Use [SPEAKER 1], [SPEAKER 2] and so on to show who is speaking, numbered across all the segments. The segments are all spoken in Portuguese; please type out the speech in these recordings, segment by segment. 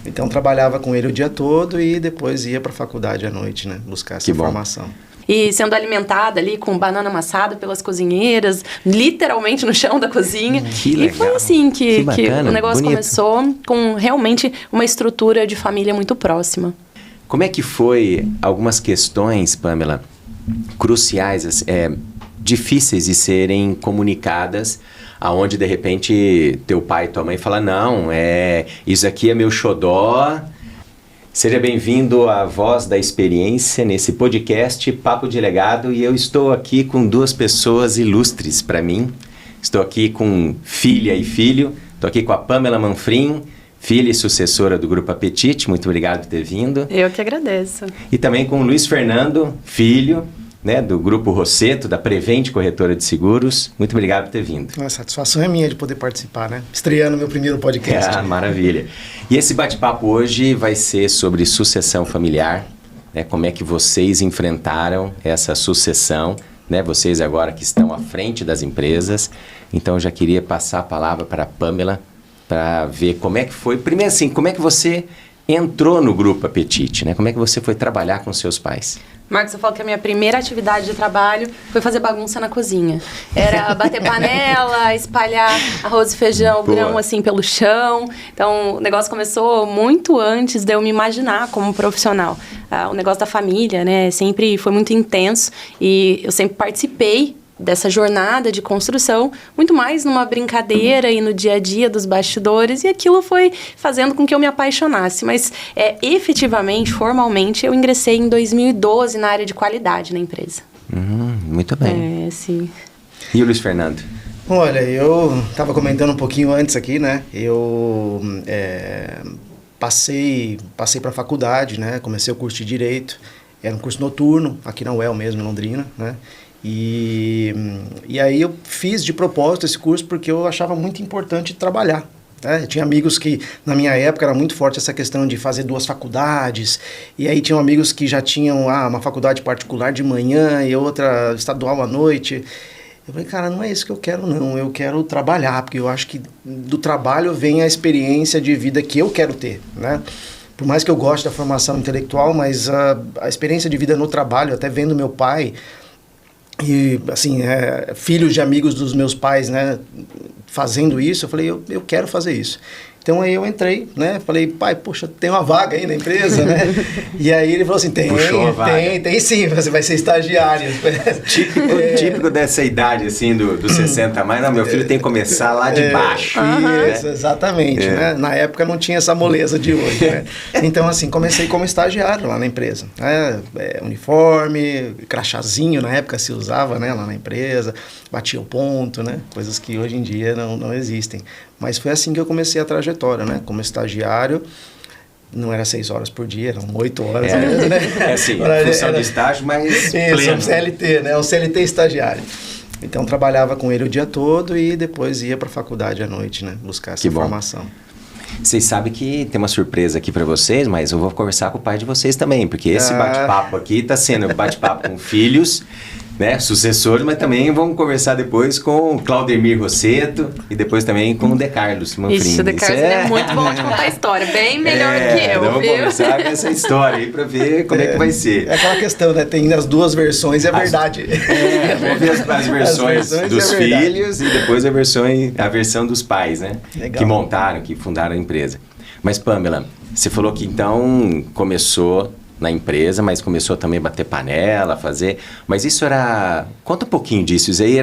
[SPEAKER 1] Então trabalhava com ele o dia todo e depois ia para a faculdade à noite, né? Buscar essa formação.
[SPEAKER 2] E sendo alimentada ali com banana amassada pelas cozinheiras, literalmente no chão da cozinha.
[SPEAKER 3] Que legal.
[SPEAKER 2] E foi assim que
[SPEAKER 3] bacana,
[SPEAKER 2] o negócio
[SPEAKER 3] bonito.
[SPEAKER 2] começou, com realmente uma estrutura de família muito próxima.
[SPEAKER 3] Como é que foi algumas questões, Pamela, cruciais, difíceis de serem comunicadas, aonde de repente teu pai e tua mãe falam, não, isso aqui é meu xodó. Seja bem-vindo à Voz da Experiência, nesse podcast Papo de Legado, e eu estou aqui com duas pessoas ilustres para mim. Estou aqui com filha e filho, estou aqui com a Pamela Manfrim, filha e sucessora do Grupo Apetite, muito obrigado por ter vindo.
[SPEAKER 2] Eu que agradeço.
[SPEAKER 3] E também com o Luiz Fernando, filho, né, do Grupo Rosseto, da Prevent Corretora de Seguros, muito obrigado por ter vindo.
[SPEAKER 1] A satisfação é minha de poder participar, né? Estreando meu primeiro podcast.
[SPEAKER 3] Maravilha. E esse bate-papo hoje vai ser sobre sucessão familiar, né? Como é que vocês enfrentaram essa sucessão, né? Vocês agora que estão à frente das empresas. Então eu já queria passar a palavra para a Pamela para ver como é que foi. Primeiro assim, como é que você entrou no Grupo Apetite, né? Como é que você foi trabalhar com seus pais?
[SPEAKER 2] Marcos, eu falo que a minha primeira atividade de trabalho foi fazer bagunça na cozinha. Era bater panela, espalhar arroz e feijão, grão assim pelo chão. Então, o negócio começou muito antes de eu me imaginar como profissional. O negócio da família, né, sempre foi muito intenso e eu sempre participei dessa jornada de construção, muito mais numa brincadeira e no dia a dia dos bastidores, e aquilo foi fazendo com que eu me apaixonasse. Mas, efetivamente, formalmente, eu ingressei em 2012 na área de qualidade na empresa.
[SPEAKER 3] Muito bem.
[SPEAKER 2] Sim.
[SPEAKER 3] E o Luiz Fernando?
[SPEAKER 1] Olha, eu estava comentando um pouquinho antes aqui, né? Eu passei para a faculdade, né? Comecei o curso de Direito, era um curso noturno, aqui na UEL mesmo, em Londrina, né? E aí eu fiz de propósito esse curso porque eu achava muito importante trabalhar. Eu tinha amigos que, na minha época, era muito forte essa questão de fazer 2 faculdades, e aí tinham amigos que já tinham uma faculdade particular de manhã e outra estadual à noite. Eu falei, cara, não é isso que eu quero não, eu quero trabalhar, porque eu acho que do trabalho vem a experiência de vida que eu quero ter, né? Por mais que eu goste da formação intelectual, mas a experiência de vida no trabalho, até vendo meu pai, e assim, filhos de amigos dos meus pais, né, fazendo isso, eu falei, eu quero fazer isso. Então aí eu entrei, né, falei, pai, poxa, tem uma vaga aí na empresa, né? E aí ele falou assim, tem sim, você vai ser estagiário.
[SPEAKER 3] Típico dessa idade, assim, dos 60 a mais, não, meu filho tem que começar lá de baixo.
[SPEAKER 1] Isso, exatamente, né? Na época não tinha essa moleza de hoje, né? Então, assim, comecei como estagiário lá na empresa, né? Uniforme, crachazinho, na época se usava, né, lá na empresa, batia o ponto, né? Coisas que hoje em dia não existem. Mas foi assim que eu comecei a trajetória, né? Como estagiário, não era 6 horas por dia, eram 8 horas mesmo, né?
[SPEAKER 3] Assim, função de estágio, mas
[SPEAKER 1] isso, um CLT, né? Um CLT estagiário. Então, trabalhava com ele o dia todo e depois ia para a faculdade à noite, né? Buscar essa formação.
[SPEAKER 3] Vocês sabem que tem uma surpresa aqui para vocês, mas eu vou conversar com o pai de vocês também, porque esse bate-papo aqui está sendo bate-papo com filhos, né, sucessores, mas também vamos conversar depois com o Claudemir Rosseto e depois também com o De Carlos Manfrim.
[SPEAKER 2] Isso, o De Carlos é muito bom de contar a história, bem melhor do que eu,
[SPEAKER 3] vamos conversar com essa história aí para ver como é que vai ser.
[SPEAKER 1] É aquela questão, né, tem as 2 versões, é verdade.
[SPEAKER 3] Vamos ver as versões dos filhos e depois a versão dos pais, né,
[SPEAKER 1] legal,
[SPEAKER 3] que montaram, que fundaram a empresa. Mas Pamela, você falou que então começou na empresa, mas começou também a bater panela, fazer... Mas isso era... Conta um pouquinho disso. Isso aí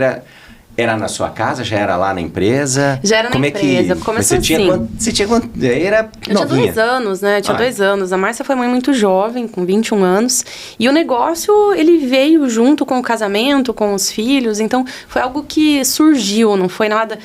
[SPEAKER 3] era na sua casa? Já era lá na empresa?
[SPEAKER 2] Já era na empresa. Começou assim.
[SPEAKER 3] Você tinha quanto? Era
[SPEAKER 2] eu tinha 2 anos, né? Eu tinha 2 anos. A Márcia foi mãe muito jovem, com 21 anos. E o negócio, ele veio junto com o casamento, com os filhos. Então, foi algo que surgiu. Não foi nada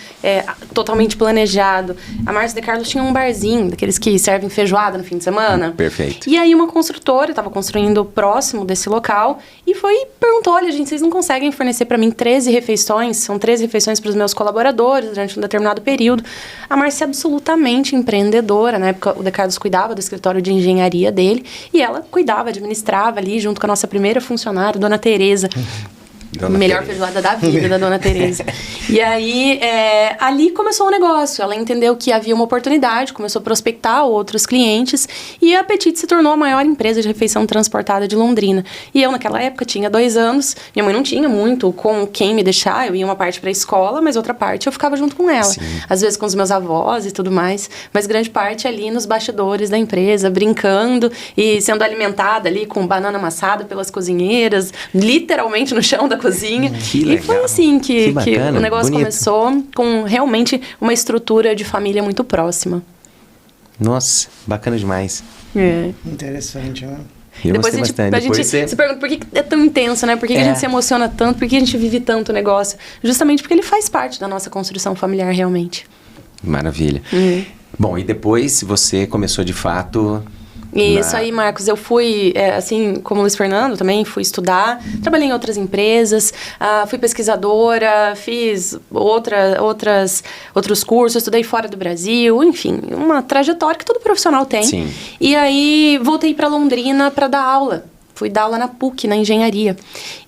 [SPEAKER 2] totalmente planejado. A Márcia e De Carlos tinham um barzinho, daqueles que servem feijoada no fim de semana.
[SPEAKER 3] Perfeito.
[SPEAKER 2] E aí, uma construtora estava construindo próximo desse local e perguntou, olha, gente, vocês não conseguem fornecer para mim 13 refeições? São 13 refeições para os meus colaboradores durante um determinado período. A Márcia é absolutamente empreendedora. Na época, o De Carlos cuidava do escritório de engenharia dele e ela cuidava, administrava ali junto com a nossa primeira funcionária, Dona Tereza. Melhor feijoada da vida, da Dona Tereza. E aí, ali começou o negócio. Ela entendeu que havia uma oportunidade, começou a prospectar outros clientes e a Petit se tornou a maior empresa de refeição transportada de Londrina. E eu, naquela época, tinha 2 anos. Minha mãe não tinha muito com quem me deixar. Eu ia uma parte pra escola, mas outra parte eu ficava junto com ela. Sim. Às vezes com os meus avós e tudo mais. Mas grande parte ali nos bastidores da empresa, brincando e sendo alimentada ali com banana amassada pelas cozinheiras, literalmente no chão da cozinha.
[SPEAKER 3] Que legal.
[SPEAKER 2] E foi assim que
[SPEAKER 3] bacana,
[SPEAKER 2] o negócio
[SPEAKER 3] bonito.
[SPEAKER 2] começou, com realmente uma estrutura de família muito próxima.
[SPEAKER 3] Nossa, bacana demais.
[SPEAKER 1] Interessante, né?
[SPEAKER 3] Eu
[SPEAKER 2] Depois
[SPEAKER 3] gostei bastante.
[SPEAKER 2] a gente se pergunta por que é tão intenso, né? Por que a gente se emociona tanto? Por que a gente vive tanto o negócio? Justamente porque ele faz parte da nossa construção familiar, realmente.
[SPEAKER 3] Maravilha. Bom, e depois você começou de fato...
[SPEAKER 2] Isso aí, Marcos. Eu fui, assim como o Luiz Fernando também, fui estudar. Trabalhei em outras empresas, fui pesquisadora, fiz outros cursos, estudei fora do Brasil. Enfim, uma trajetória que todo profissional tem.
[SPEAKER 3] Sim.
[SPEAKER 2] E aí, voltei para Londrina para dar aula. Fui dar aula na PUC, na engenharia.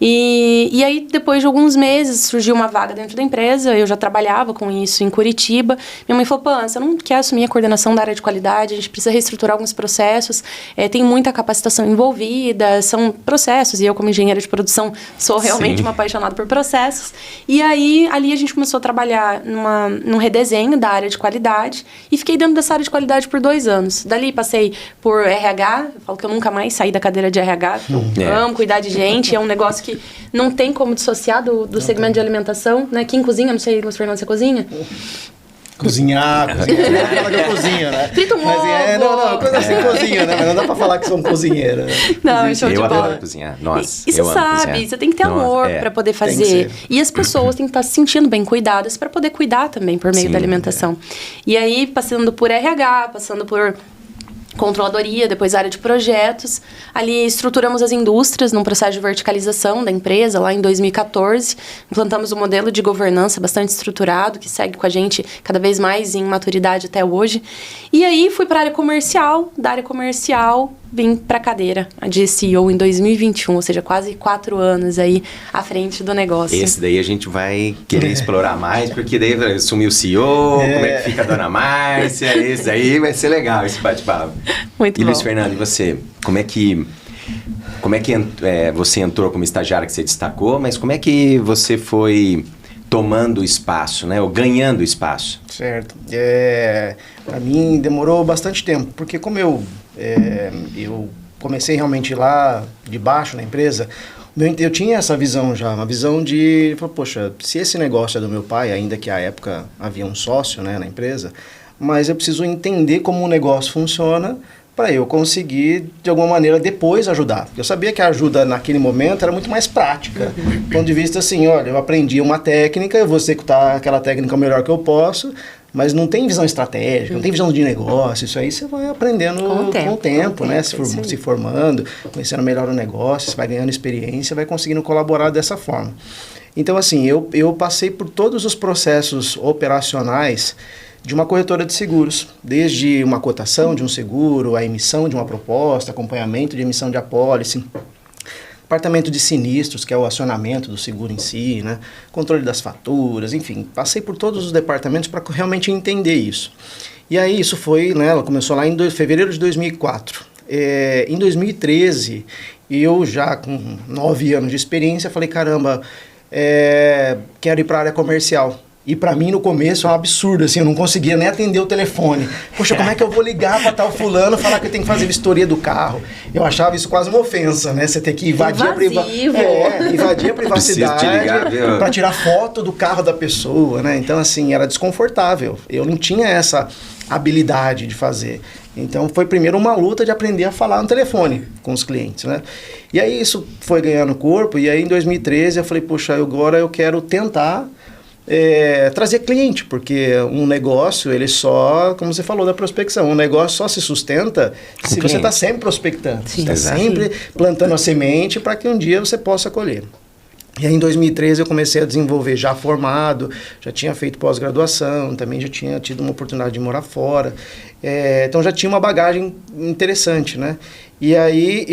[SPEAKER 2] E aí, depois de alguns meses, surgiu uma vaga dentro da empresa. Eu já trabalhava com isso em Curitiba. Minha mãe falou, Pô, você não quer assumir a coordenação da área de qualidade? A gente precisa reestruturar alguns processos. Tem muita capacitação envolvida, são processos. E eu, como engenheira de produção, sou realmente uma apaixonada por processos. E aí, ali a gente começou a trabalhar num redesenho da área de qualidade. E fiquei dentro dessa área de qualidade por 2 anos. Dali, passei por RH. Eu falo que eu nunca mais saí da cadeira de RH. Eu amo cuidar de gente, é um negócio que não tem como dissociar do segmento de alimentação, né? Quem cozinha, não sei, Luiz Fernando, você cozinha?
[SPEAKER 1] Cozinhar, fala que eu cozinho, né?
[SPEAKER 2] Frita um ovo!
[SPEAKER 1] Coisa assim, cozinha, né? Mas não dá pra falar que sou um cozinheiro, né?
[SPEAKER 2] Não, show de bola.
[SPEAKER 3] Eu adoro cozinhar, nossa.
[SPEAKER 2] E você sabe, você tem que ter amor pra poder fazer. E as pessoas têm que estar se sentindo bem cuidadas pra poder cuidar também por meio da alimentação. E aí, passando por RH, passando por controladoria, depois área de projetos. Ali estruturamos as indústrias num processo de verticalização da empresa, lá em 2014. Implantamos um modelo de governança bastante estruturado, que segue com a gente cada vez mais em maturidade até hoje. E aí fui para a área comercial. Da área comercial, vim para a cadeira de CEO em 2021, ou seja, quase 4 anos aí à frente do negócio.
[SPEAKER 3] Esse daí a gente vai querer explorar mais, porque daí sumiu o CEO, como é que fica a Dona Márcia, esse aí vai ser legal, esse bate-papo.
[SPEAKER 2] Muito bom.
[SPEAKER 3] E Luiz Fernando, e você? Como é que você entrou como estagiária que você destacou, mas como é que você foi tomando espaço, né? Ou ganhando espaço?
[SPEAKER 1] Certo. Para mim demorou bastante tempo, porque como eu comecei realmente lá de baixo na empresa, eu tinha essa visão já, uma visão de, poxa, se esse negócio é do meu pai, ainda que à época havia um sócio, né, na empresa, mas eu preciso entender como o negócio funciona para eu conseguir, de alguma maneira, depois ajudar. Eu sabia que a ajuda naquele momento era muito mais prática. Do ponto de vista assim, olha, eu aprendi uma técnica, eu vou executar aquela técnica o melhor que eu posso, mas não tem visão estratégica, não tem visão de negócio. Isso aí você vai aprendendo com o tempo, né? Se formando, conhecendo melhor o negócio, você vai ganhando experiência, vai conseguindo colaborar dessa forma. Então, assim, eu passei por todos os processos operacionais de uma corretora de seguros, desde uma cotação de um seguro, a emissão de uma proposta, acompanhamento de emissão de apólice, departamento de sinistros, que é o acionamento do seguro em si, né? Controle das faturas, enfim, passei por todos os departamentos para realmente entender isso. E aí isso foi, né, ela começou lá em fevereiro de 2004. Em 2013, eu já com 9 anos de experiência, falei, caramba, quero ir para a área comercial. E para mim, no começo, é um absurdo, assim, eu não conseguia nem atender o telefone. Poxa, como é que eu vou ligar para tal fulano falar que eu tenho que fazer vistoria do carro? Eu achava isso quase uma ofensa, né? Você ter que invadir a privacidade para tirar foto do carro da pessoa, né? Então, assim, era desconfortável. Eu não tinha essa habilidade de fazer. Então, foi primeiro uma luta de aprender a falar no telefone com os clientes, né? E aí, isso foi ganhando corpo. E aí, em 2013, eu falei, poxa, agora eu quero tentar trazer cliente, porque um negócio, ele só, como você falou da prospecção, um negócio só se sustenta se você está sempre prospectando, está sempre plantando a semente para que um dia você possa colher. E aí, em 2013, eu comecei a desenvolver já formado, já tinha feito pós-graduação, também já tinha tido uma oportunidade de morar fora. Então, já tinha uma bagagem interessante, né? E aí,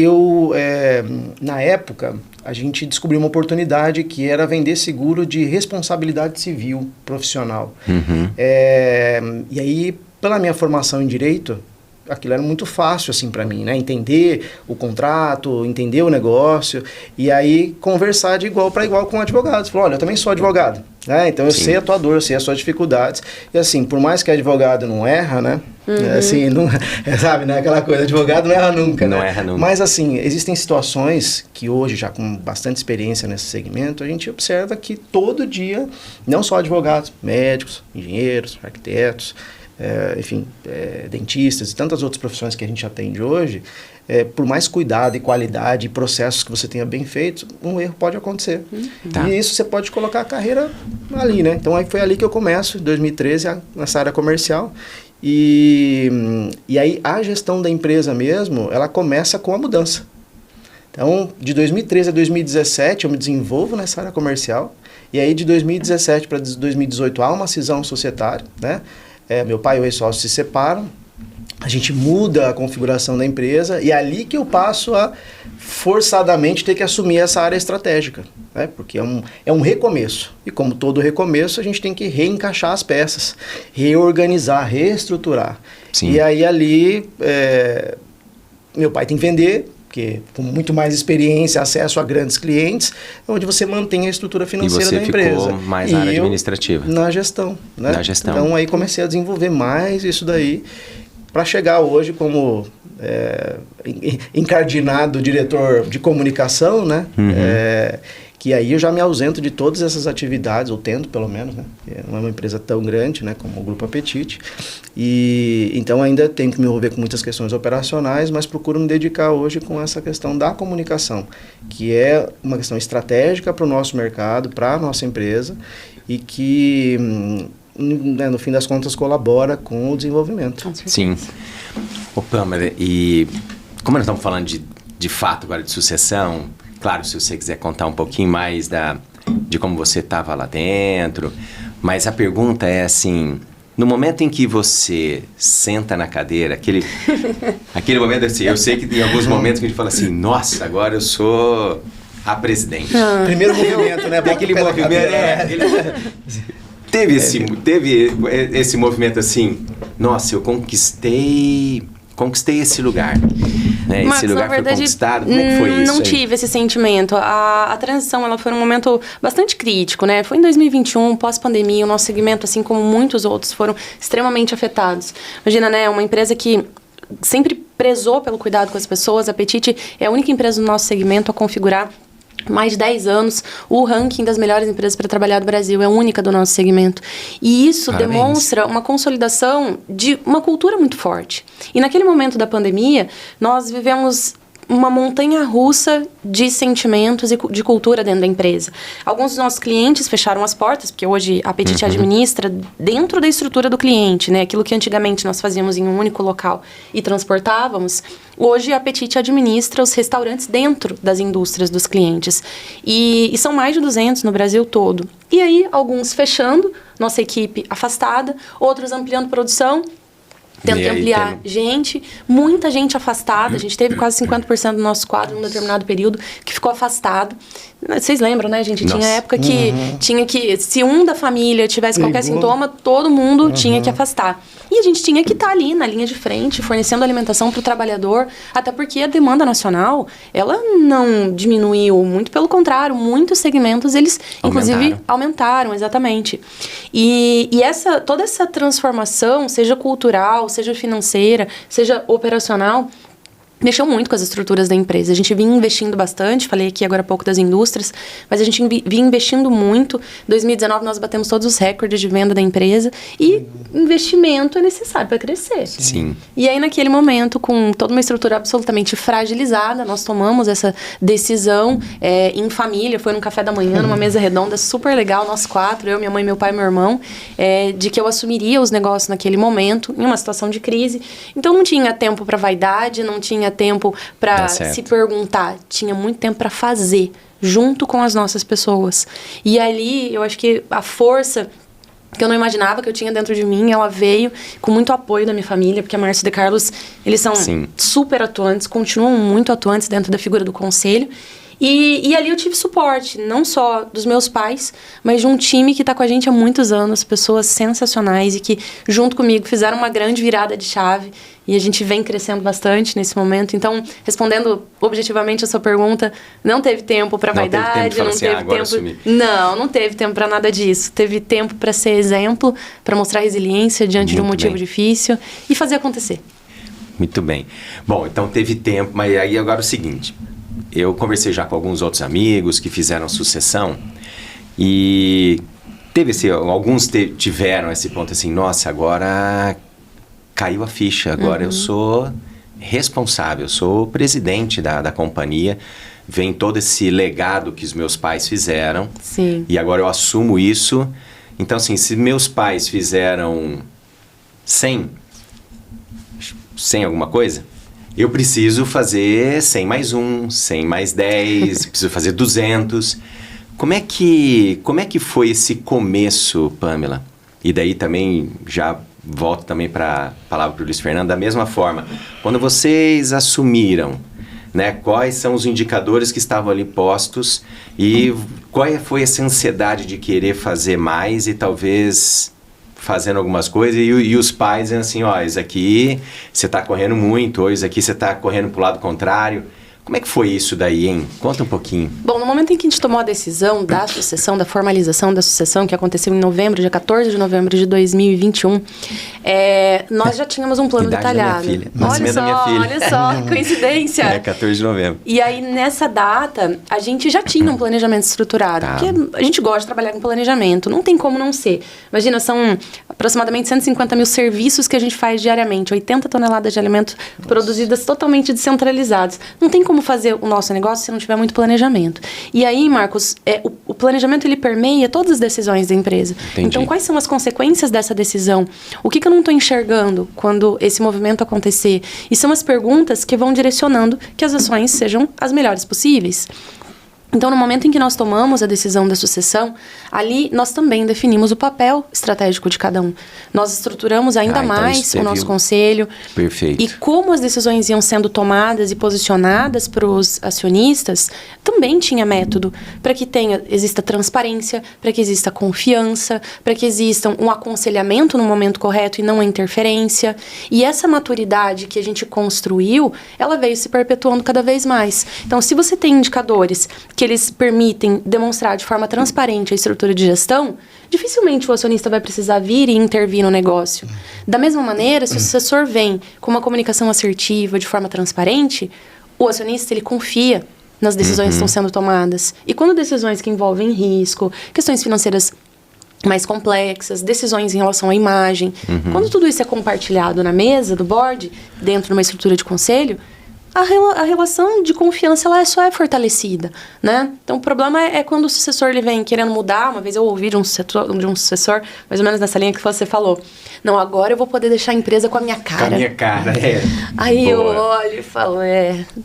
[SPEAKER 1] na época, a gente descobriu uma oportunidade que era vender seguro de responsabilidade civil profissional. E aí, pela minha formação em Direito, aquilo era muito fácil, assim, para mim, né? Entender o contrato, entender o negócio, e aí conversar de igual para igual com advogados. Falar, olha, eu também sou advogado, né? Então eu sei a tua dor, eu sei as suas dificuldades. E assim, por mais que advogado não erra, né? Assim, não, sabe, né? Aquela coisa, advogado não erra nunca, né?
[SPEAKER 3] Não erra nunca.
[SPEAKER 1] Mas assim, existem situações que hoje, já com bastante experiência nesse segmento, a gente observa que todo dia, não só advogados, médicos, engenheiros, arquitetos, dentistas e tantas outras profissões que a gente atende hoje, por mais cuidado e qualidade e processos que você tenha bem feitos, um erro pode acontecer. E isso você pode colocar a carreira ali, né? Então aí foi ali que eu começo, em 2013, nessa área comercial. E aí a gestão da empresa mesmo, ela começa com a mudança. Então, de 2013 a 2017, eu me desenvolvo nessa área comercial. E aí, de 2017 para 2018, há uma cisão societária, né? Meu pai e o ex-sócio se separam, a gente muda a configuração da empresa e é ali que eu passo a forçadamente ter que assumir essa área estratégica, né? Porque é um recomeço. E como todo recomeço, a gente tem que reencaixar as peças, reorganizar, reestruturar.
[SPEAKER 3] Sim.
[SPEAKER 1] E aí ali, meu pai tem que vender, porque com muito mais experiência, acesso a grandes clientes, é onde você mantém a estrutura financeira da empresa.
[SPEAKER 3] E você ficou mais na área administrativa.
[SPEAKER 1] Na gestão, né?
[SPEAKER 3] Na gestão.
[SPEAKER 1] Então aí comecei a desenvolver mais isso daí, para chegar hoje como encardinado diretor de comunicação, né? Que aí eu já me ausento de todas essas atividades, ou tento pelo menos, né? Porque não é uma empresa tão grande, né, como o Grupo Apetite. E então ainda tenho que me envolver com muitas questões operacionais, mas procuro me dedicar hoje com essa questão da comunicação, que é uma questão estratégica para o nosso mercado, para a nossa empresa, e que, no fim das contas, colabora com o desenvolvimento.
[SPEAKER 3] Sim. Ô, Pamela, e como nós estamos falando de fato agora de sucessão, claro, se você quiser contar um pouquinho mais de como você estava lá dentro, mas a pergunta é assim, no momento em que você senta na cadeira, aquele momento assim, eu sei que tem alguns momentos que a gente fala assim, nossa, agora eu sou a presidente.
[SPEAKER 1] Primeiro movimento, né?
[SPEAKER 3] Aquele movimento, teve esse movimento assim, nossa, eu conquistei esse lugar, né?
[SPEAKER 2] Marcos,
[SPEAKER 3] esse lugar
[SPEAKER 2] na verdade,
[SPEAKER 3] foi conquistado. Como é que foi isso?
[SPEAKER 2] Não tive esse sentimento. A transição, ela foi um momento bastante crítico, né? Foi em 2021, pós-pandemia, o nosso segmento, assim como muitos outros, foram extremamente afetados. Imagina, né? Uma empresa que sempre prezou pelo cuidado com as pessoas. A Apetite é a única empresa do nosso segmento a configurar mais de 10 anos, o ranking das melhores empresas para trabalhar do Brasil, é a única do nosso segmento. E isso demonstra uma consolidação de uma cultura muito forte. E naquele momento da pandemia, nós vivemos uma montanha-russa de sentimentos e de cultura dentro da empresa. Alguns dos nossos clientes fecharam as portas, porque hoje a Apetite administra dentro da estrutura do cliente, né? Aquilo que antigamente nós fazíamos em um único local e transportávamos, hoje a Apetite administra os restaurantes dentro das indústrias dos clientes. E são mais de 200 no Brasil todo. E aí, alguns fechando, nossa equipe afastada, outros ampliando produção, tendo que ampliar muita gente afastada. A gente teve quase 50% do nosso quadro num determinado período que ficou afastado. Vocês lembram, né, gente? Tinha época que tinha que, se um da família tivesse qualquer sintoma, todo mundo tinha que afastar. E a gente tinha que estar ali na linha de frente, fornecendo alimentação para o trabalhador, até porque a demanda nacional, ela não diminuiu, muito pelo contrário, muitos segmentos, eles, inclusive, aumentaram, exatamente. E toda essa transformação, seja cultural, seja financeira, seja operacional, mexeu muito com as estruturas da empresa. A gente vinha investindo bastante, falei aqui agora há pouco das indústrias, mas a gente vinha investindo muito. Em 2019 nós batemos todos os recordes de venda da empresa e investimento é necessário para crescer.
[SPEAKER 3] Sim.
[SPEAKER 2] E aí naquele momento, com toda uma estrutura absolutamente fragilizada, nós tomamos essa decisão em família, foi num café da manhã, numa mesa redonda super legal, nós 4, eu, minha mãe, meu pai e meu irmão, de que eu assumiria os negócios naquele momento, em uma situação de crise. Então não tinha tempo para vaidade, não tinha tinha tempo para se perguntar, tinha muito tempo para fazer, junto com as nossas pessoas. E ali, eu acho que a força que eu não imaginava que eu tinha dentro de mim, ela veio com muito apoio da minha família, porque a Márcia e de Carlos, eles são super atuantes, continuam muito atuantes dentro da figura do conselho. E ali eu tive suporte, não só dos meus pais, mas de um time que está com a gente há muitos anos, pessoas sensacionais e que, junto comigo, fizeram uma grande virada de chave. E a gente vem crescendo bastante nesse momento. Então, respondendo objetivamente a sua pergunta, não teve tempo para vaidade, não teve tempo... Não teve tempo para nada disso. Teve tempo para ser exemplo, para mostrar resiliência diante de um motivo difícil e fazer acontecer.
[SPEAKER 3] Muito bem. Bom, então teve tempo, mas aí agora é o seguinte... Eu conversei já com alguns outros amigos que fizeram sucessão e alguns tiveram esse ponto assim, nossa, agora caiu a ficha, agora eu sou responsável, eu sou o presidente da companhia, vem todo esse legado que os meus pais fizeram.
[SPEAKER 2] Sim.
[SPEAKER 3] E agora eu assumo isso. Então, assim, se meus pais fizeram 100 alguma coisa... Eu preciso fazer 100 mais 1, 100 mais 10, preciso fazer 200. Como é que foi esse começo, Pamela? E daí também já volto também para a palavra para o Luiz Fernando, da mesma forma. Quando vocês assumiram, né, quais são os indicadores que estavam ali postos e qual foi essa ansiedade de querer fazer mais e talvez... fazendo algumas coisas e os pais dizem assim, ó, isso aqui você está correndo muito, ou isso aqui você está correndo para o lado contrário. Como é que foi isso daí, hein? Conta um pouquinho.
[SPEAKER 2] Bom, no momento em que a gente tomou a decisão da sucessão, da formalização da sucessão, que aconteceu em novembro, dia 14 de novembro de 2021, nós já tínhamos um plano detalhado.
[SPEAKER 3] Da minha filha. Nascimento da minha filha.
[SPEAKER 2] Olha só, que coincidência.
[SPEAKER 3] 14 de novembro.
[SPEAKER 2] E aí, nessa data, a gente já tinha um planejamento estruturado. Tá. Porque a gente gosta de trabalhar com planejamento, não tem como não ser. Imagina, são aproximadamente 150 mil serviços que a gente faz diariamente, 80 toneladas de alimentos produzidas totalmente descentralizados. Não tem como fazer o nosso negócio se não tiver muito planejamento. E aí, Marcos, o planejamento ele permeia todas as decisões da empresa.
[SPEAKER 3] Entendi.
[SPEAKER 2] Então, quais são as consequências dessa decisão? O que eu não estou enxergando quando esse movimento acontecer? E são as perguntas que vão direcionando que as ações sejam as melhores possíveis. Então, no momento em que nós tomamos a decisão da sucessão, ali nós também definimos o papel estratégico de cada um. Nós estruturamos ainda mais o nosso conselho.
[SPEAKER 3] Perfeito.
[SPEAKER 2] E como as decisões iam sendo tomadas e posicionadas para os acionistas, também tinha método para que exista transparência, para que exista confiança, para que exista um aconselhamento no momento correto e não a interferência. E essa maturidade que a gente construiu, ela veio se perpetuando cada vez mais. Então, se você tem indicadores que eles permitem demonstrar de forma transparente a estrutura de gestão, dificilmente o acionista vai precisar vir e intervir no negócio. Da mesma maneira, se o sucessor vem com uma comunicação assertiva, de forma transparente, o acionista ele confia nas decisões que estão sendo tomadas. E quando decisões que envolvem risco, questões financeiras mais complexas, decisões em relação à imagem, quando tudo isso é compartilhado na mesa do board, dentro de uma estrutura de conselho, a relação de confiança ela só é fortalecida, né? Então, o problema é quando o sucessor ele vem querendo mudar. Uma vez eu ouvi de um sucessor, mais ou menos nessa linha que você falou. Não, agora eu vou poder deixar a empresa com a minha cara.
[SPEAKER 3] Com a minha cara,
[SPEAKER 2] Aí eu olho e falo,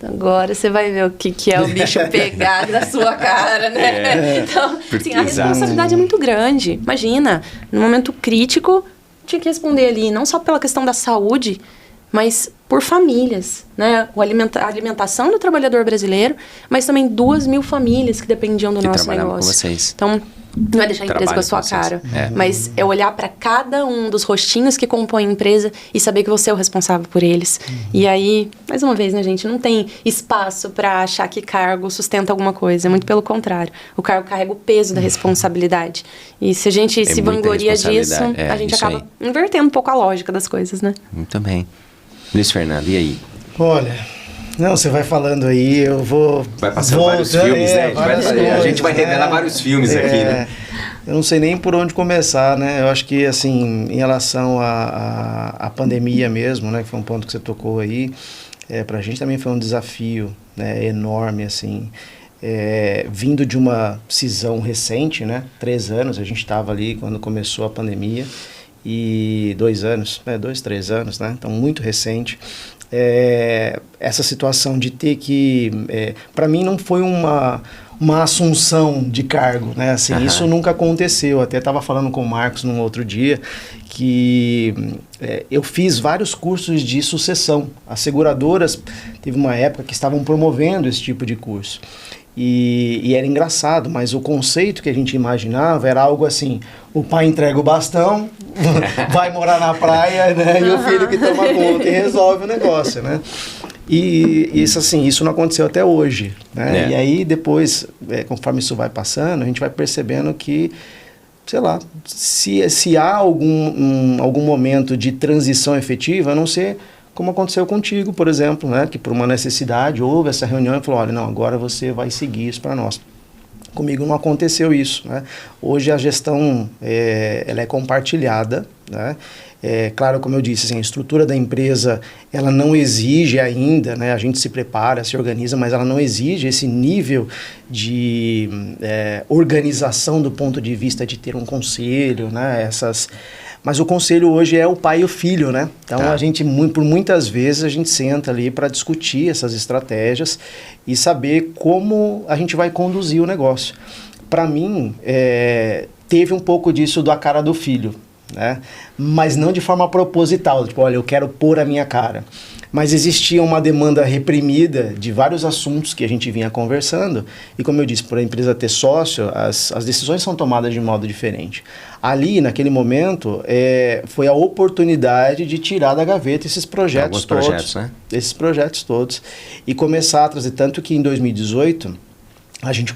[SPEAKER 2] agora você vai ver o que é o bicho pegar da sua cara, né? Então, assim, a responsabilidade é muito grande. Imagina, no momento crítico, tinha que responder ali, não só pela questão da saúde, mas por famílias, né? A alimentação do trabalhador brasileiro, mas também 2.000 famílias que dependiam do nosso negócio.
[SPEAKER 3] Com vocês.
[SPEAKER 2] Então, não é deixar a empresa com a sua cara, mas é olhar para cada um dos rostinhos que compõem a empresa e saber que você é o responsável por eles. E aí, mais uma vez, né, gente, não tem espaço para achar que cargo sustenta alguma coisa, muito pelo contrário. O cargo carrega o peso da responsabilidade. E se a gente se vangloria disso, a gente acaba invertendo um pouco a lógica das coisas, né?
[SPEAKER 3] Muito bem. Luiz Fernando, e aí?
[SPEAKER 1] Olha, não, você vai falando aí, eu vou...
[SPEAKER 3] Vai passar vários filmes, né? A gente vai revelar vários filmes aqui, né?
[SPEAKER 1] Eu não sei nem por onde começar, né? Eu acho que, assim, em relação à pandemia mesmo, né? Que foi um ponto que você tocou aí, pra gente também foi um desafio, né, enorme, assim. Vindo de uma cisão recente, né? 3 anos, a gente estava ali quando começou a pandemia. E 2 anos, 2, 3 anos, né? Então, muito recente. essa situação de ter que... para mim não foi uma assunção de cargo, né? Assim, isso nunca aconteceu. Até estava falando com o Marcos num outro dia que eu fiz vários cursos de sucessão. As seguradoras, teve uma época que estavam promovendo esse tipo de curso. E era engraçado, mas o conceito que a gente imaginava era algo assim: o pai entrega o bastão, vai morar na praia, né? E o filho que toma conta e resolve o negócio, né? E isso, assim, isso não aconteceu até hoje, né? E aí depois, conforme isso vai passando, a gente vai percebendo que, sei lá, se há algum momento de transição efetiva, a não ser como aconteceu contigo, por exemplo, né? Que por uma necessidade houve essa reunião e falou: olha, não, agora você vai seguir isso para nós. Comigo não aconteceu isso, né? Hoje a gestão ela é compartilhada, né? Claro, como eu disse, assim, a estrutura da empresa ela não exige ainda, né? A gente se prepara, se organiza, mas ela não exige esse nível de organização do ponto de vista de ter um conselho, né? Mas o conselho hoje é o pai e o filho, né? Então a gente, por muitas vezes, a gente senta ali para discutir essas estratégias e saber como a gente vai conduzir o negócio. Para mim, teve um pouco disso da cara do filho, né? Mas não de forma proposital, tipo, olha, eu quero pôr a minha cara. Mas existia uma demanda reprimida de vários assuntos que a gente vinha conversando, e como eu disse, por a empresa ter sócio, as decisões são tomadas de modo diferente. Ali, naquele momento, foi a oportunidade de tirar da gaveta esses projetos todos. Projetos, né? Esses projetos todos. E começar a trazer, tanto que em 2018, a gente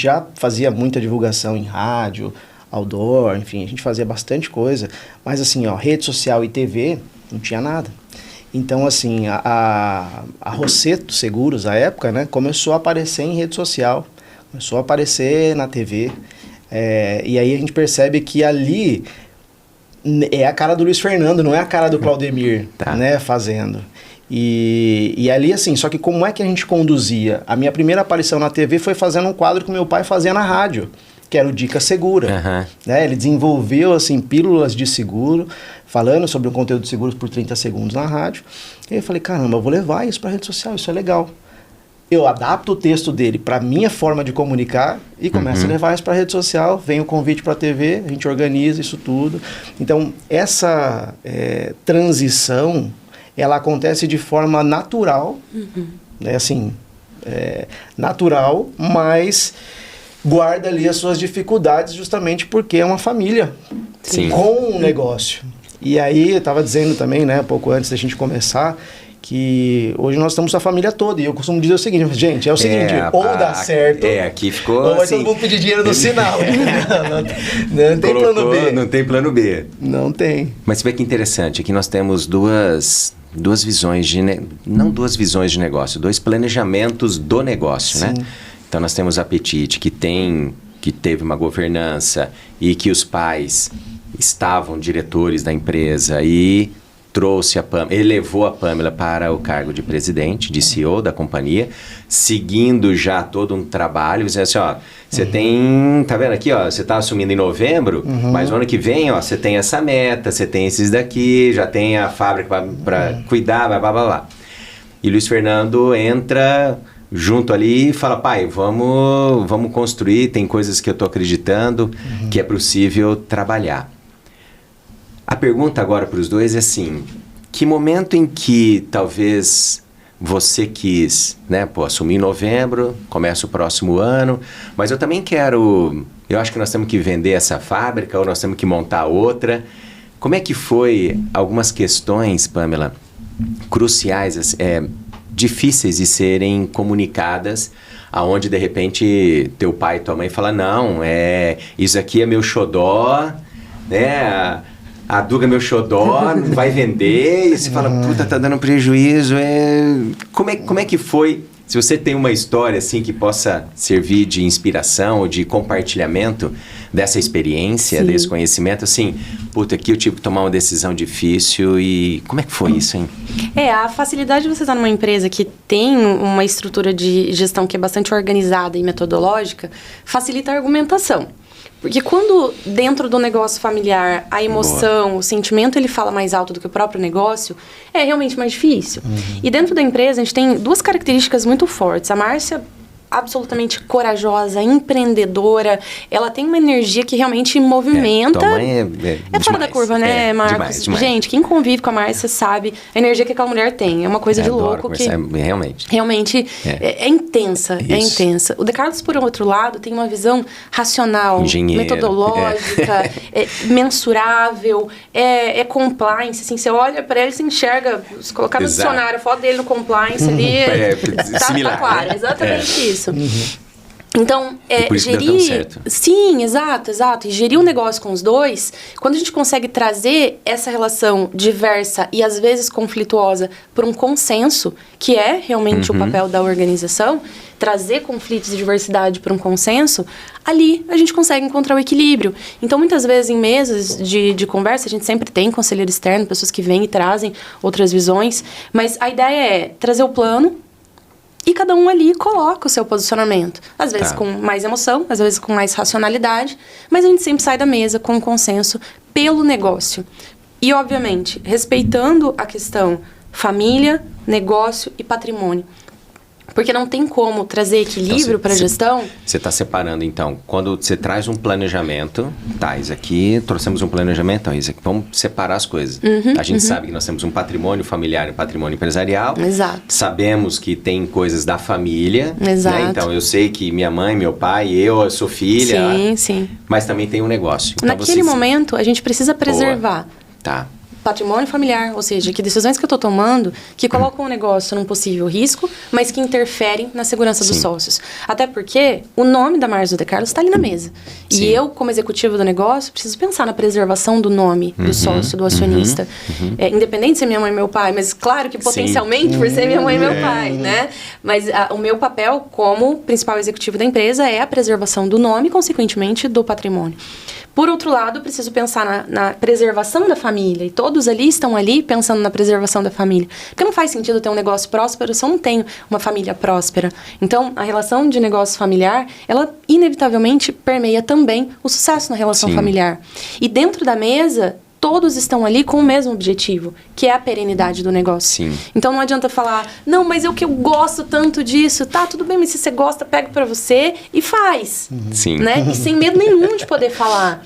[SPEAKER 1] já fazia muita divulgação em rádio, outdoor, enfim, a gente fazia bastante coisa, mas assim, rede social e TV, não tinha nada. Então, assim, a Rosseto Seguros, à época, né, começou a aparecer em rede social, começou a aparecer na TV, e aí a gente percebe que ali é a cara do Luiz Fernando, não é a cara do Claudemir, né, fazendo. E ali, assim, só que como é que a gente conduzia? A minha primeira aparição na TV foi fazendo um quadro que meu pai fazia na rádio, que era o Dica Segura. Né? Ele desenvolveu, assim, pílulas de seguro, falando sobre um conteúdo de seguros por 30 segundos na rádio. E eu falei, caramba, eu vou levar isso para a rede social, isso é legal. Eu adapto o texto dele para a minha forma de comunicar e começo a levar isso para a rede social, vem o convite para a TV, a gente organiza isso tudo. Então, essa transição, ela acontece de forma natural, né? Assim, natural, mas guarda ali as suas dificuldades justamente porque é uma família com um negócio. E aí, eu estava dizendo também, né, pouco antes da gente começar, que hoje nós estamos a família toda. E eu costumo dizer o seguinte, gente, é o seguinte, ou dá certo,
[SPEAKER 3] aqui ficou
[SPEAKER 1] ou vai
[SPEAKER 3] assim,
[SPEAKER 1] todo mundo pedir dinheiro no sinal. não tem plano B.
[SPEAKER 3] Não tem plano B.
[SPEAKER 1] Não tem.
[SPEAKER 3] Mas você vê que interessante, aqui nós temos duas visões não duas visões de negócio, dois planejamentos do negócio, né? Então nós temos a Apetite, que teve uma governança e que os pais estavam diretores da empresa e trouxe a Pamela, elevou a Pamela para o cargo de presidente, de CEO da companhia, seguindo já todo um trabalho, dizendo assim, ó, você tem, tá vendo aqui, ó, você tá assumindo em novembro, mas no ano que vem, ó, você tem essa meta, você tem esses daqui, já tem a fábrica para cuidar, blá, blá, blá, blá. E Luiz Fernando entra junto ali e fala, pai, vamos construir, tem coisas que eu tô acreditando que é possível trabalhar. A pergunta agora para os dois é assim, que momento em que talvez você quis, né, assumir em novembro, começa o próximo ano, mas eu também eu acho que nós temos que vender essa fábrica ou nós temos que montar outra. Como é que foi algumas questões, Pamela, cruciais, difíceis de serem comunicadas, aonde de repente teu pai e tua mãe falam, não, isso aqui é meu xodó, né, a Duga é meu xodó, não vai vender, e você fala, puta, tá dando prejuízo, Como é que foi, se você tem uma história assim que possa servir de inspiração ou de compartilhamento dessa experiência, desse conhecimento, assim, puta, aqui eu tive que tomar uma decisão difícil e como é que foi isso, hein?
[SPEAKER 2] A facilidade de você estar numa empresa que tem uma estrutura de gestão que é bastante organizada e metodológica, facilita a argumentação. Porque quando dentro do negócio familiar a emoção, o sentimento, ele fala mais alto do que o próprio negócio, é realmente mais difícil. E dentro da empresa a gente tem 2 características muito fortes. A Márcia, absolutamente corajosa, empreendedora, ela tem uma energia que realmente movimenta.
[SPEAKER 3] Tua mãe
[SPEAKER 2] é fora da curva, né, Marcos?
[SPEAKER 3] Demais.
[SPEAKER 2] Gente, quem convive com a Márcia sabe a energia que aquela mulher tem. É uma coisa de louco que realmente é intensa. Isso. É intensa. O De Carlos, por outro lado, tem uma visão racional, metodológica, mensurável, é compliance. Assim, você olha para ele, você enxerga, se colocar no dicionário a foto dele no compliance ali, tá claro, exatamente isso. Então, gerir... Sim, exato. E gerir o negócio com os dois, quando a gente consegue trazer essa relação diversa e às vezes conflituosa por um consenso, que é realmente o papel da organização, trazer conflitos e diversidade para um consenso, ali a gente consegue encontrar o equilíbrio. Então, muitas vezes em mesas de conversa, a gente sempre tem conselheiro externo, pessoas que vêm e trazem outras visões, mas a ideia é trazer o plano, e cada um ali coloca o seu posicionamento. Às vezes com mais emoção, às vezes com mais racionalidade, mas a gente sempre sai da mesa com um consenso pelo negócio. E, obviamente, respeitando a questão família, negócio e patrimônio. Porque não tem como trazer equilíbrio para a gestão.
[SPEAKER 3] Você está separando, então, quando você traz um planejamento, isso aqui, trouxemos um planejamento, isso aqui, vamos separar as coisas. A gente sabe que nós temos um patrimônio familiar e um patrimônio empresarial.
[SPEAKER 2] Exato.
[SPEAKER 3] Sabemos que tem coisas da família.
[SPEAKER 2] Exato.
[SPEAKER 3] Né? Então, eu sei que minha mãe, meu pai, eu sou filha.
[SPEAKER 2] Sim.
[SPEAKER 3] Mas também tem um negócio. Então,
[SPEAKER 2] naquele momento, a gente precisa preservar.
[SPEAKER 3] Tá.
[SPEAKER 2] Patrimônio familiar, ou seja, que decisões que eu estou tomando que colocam o negócio num possível risco, mas que interferem na segurança dos sócios. Até porque o nome da Márcia De Carlos está ali na mesa. E eu, como executivo do negócio, preciso pensar na preservação do nome do sócio, do acionista. Independente se é minha mãe e meu pai, mas claro que potencialmente por ser minha mãe e meu pai, né? Mas o meu papel como principal executivo da empresa é a preservação do nome e, consequentemente, do patrimônio. Por outro lado, eu preciso pensar na preservação da família. E todos ali estão ali pensando na preservação da família. Porque não faz sentido ter um negócio próspero se eu não tenho uma família próspera. Então, a relação de negócio familiar, ela inevitavelmente permeia também o sucesso na relação familiar. E dentro da mesa, todos estão ali com o mesmo objetivo, que é a perenidade do negócio. Então não adianta falar, não, mas eu gosto tanto disso, tá, tudo bem, mas se você gosta, pega pra você e faz. Né? E sem medo nenhum de poder falar.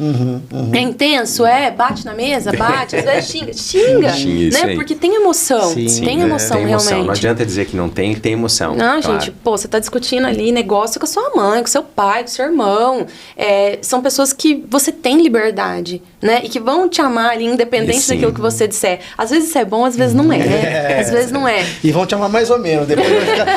[SPEAKER 2] É intenso, bate na mesa, bate, às vezes xinga, né? Porque tem emoção, tem emoção realmente.
[SPEAKER 3] Não adianta dizer que não tem emoção.
[SPEAKER 2] Não, gente, você tá discutindo ali negócio com a sua mãe, com seu pai, com seu irmão. São pessoas que você tem liberdade, né? E que vão te amar ali, independente daquilo que você disser. Às vezes isso é bom, às vezes não é, né? Às vezes não é.
[SPEAKER 1] E vão te amar mais ou menos. Depois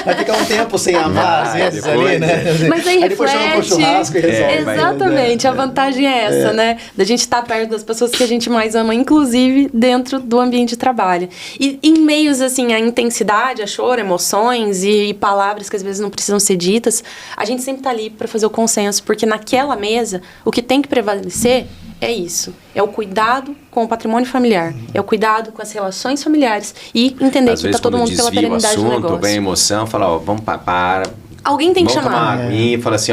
[SPEAKER 1] vai ficar um tempo sem amar, às vezes,
[SPEAKER 3] depois,
[SPEAKER 1] ali, né?
[SPEAKER 2] Mas aí
[SPEAKER 1] depois chama pro churrasco e resolve.
[SPEAKER 2] Exatamente, a vantagem é essa, né? Da gente estar perto das pessoas que a gente mais ama, inclusive dentro do ambiente de trabalho. E em meios, assim, a intensidade, a choro, emoções e palavras que às vezes não precisam ser ditas, a gente sempre tá ali para fazer o consenso, porque naquela mesa, o que tem que prevalecer é isso. É o cuidado com o patrimônio familiar. É o cuidado com as relações familiares. E entender que está todo mundo pela perenidade do negócio.
[SPEAKER 3] Vem emoção, fala, vamos para...
[SPEAKER 2] Alguém tem que chamar.
[SPEAKER 3] Vamos tomar uma aguinha e fala assim,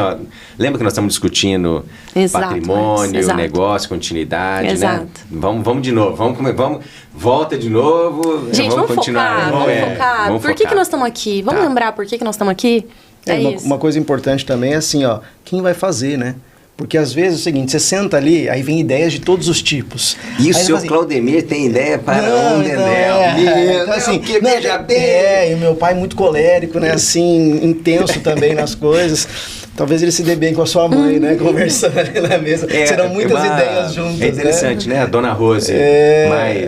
[SPEAKER 3] lembra que nós estamos discutindo patrimônio, negócio, continuidade, né? Vamos de novo, vamos, volta de novo.
[SPEAKER 2] Gente, vamos continuar. Vamos focar. Por que nós estamos aqui? Vamos lembrar por que nós estamos aqui? Isso.
[SPEAKER 1] Uma coisa importante também é assim, quem vai fazer, né? Porque às vezes é o seguinte, você senta ali, aí vem ideias de todos os tipos.
[SPEAKER 3] E o seu Claudemir tem ideia para um Dedéu.
[SPEAKER 1] Então, assim, veja bem. E meu pai muito colérico, né? Assim, intenso também nas coisas. Talvez ele se dê bem com a sua mãe, né? Conversando ali na mesa. Serão muitas ideias juntas,
[SPEAKER 3] é interessante, né? A Dona Rose.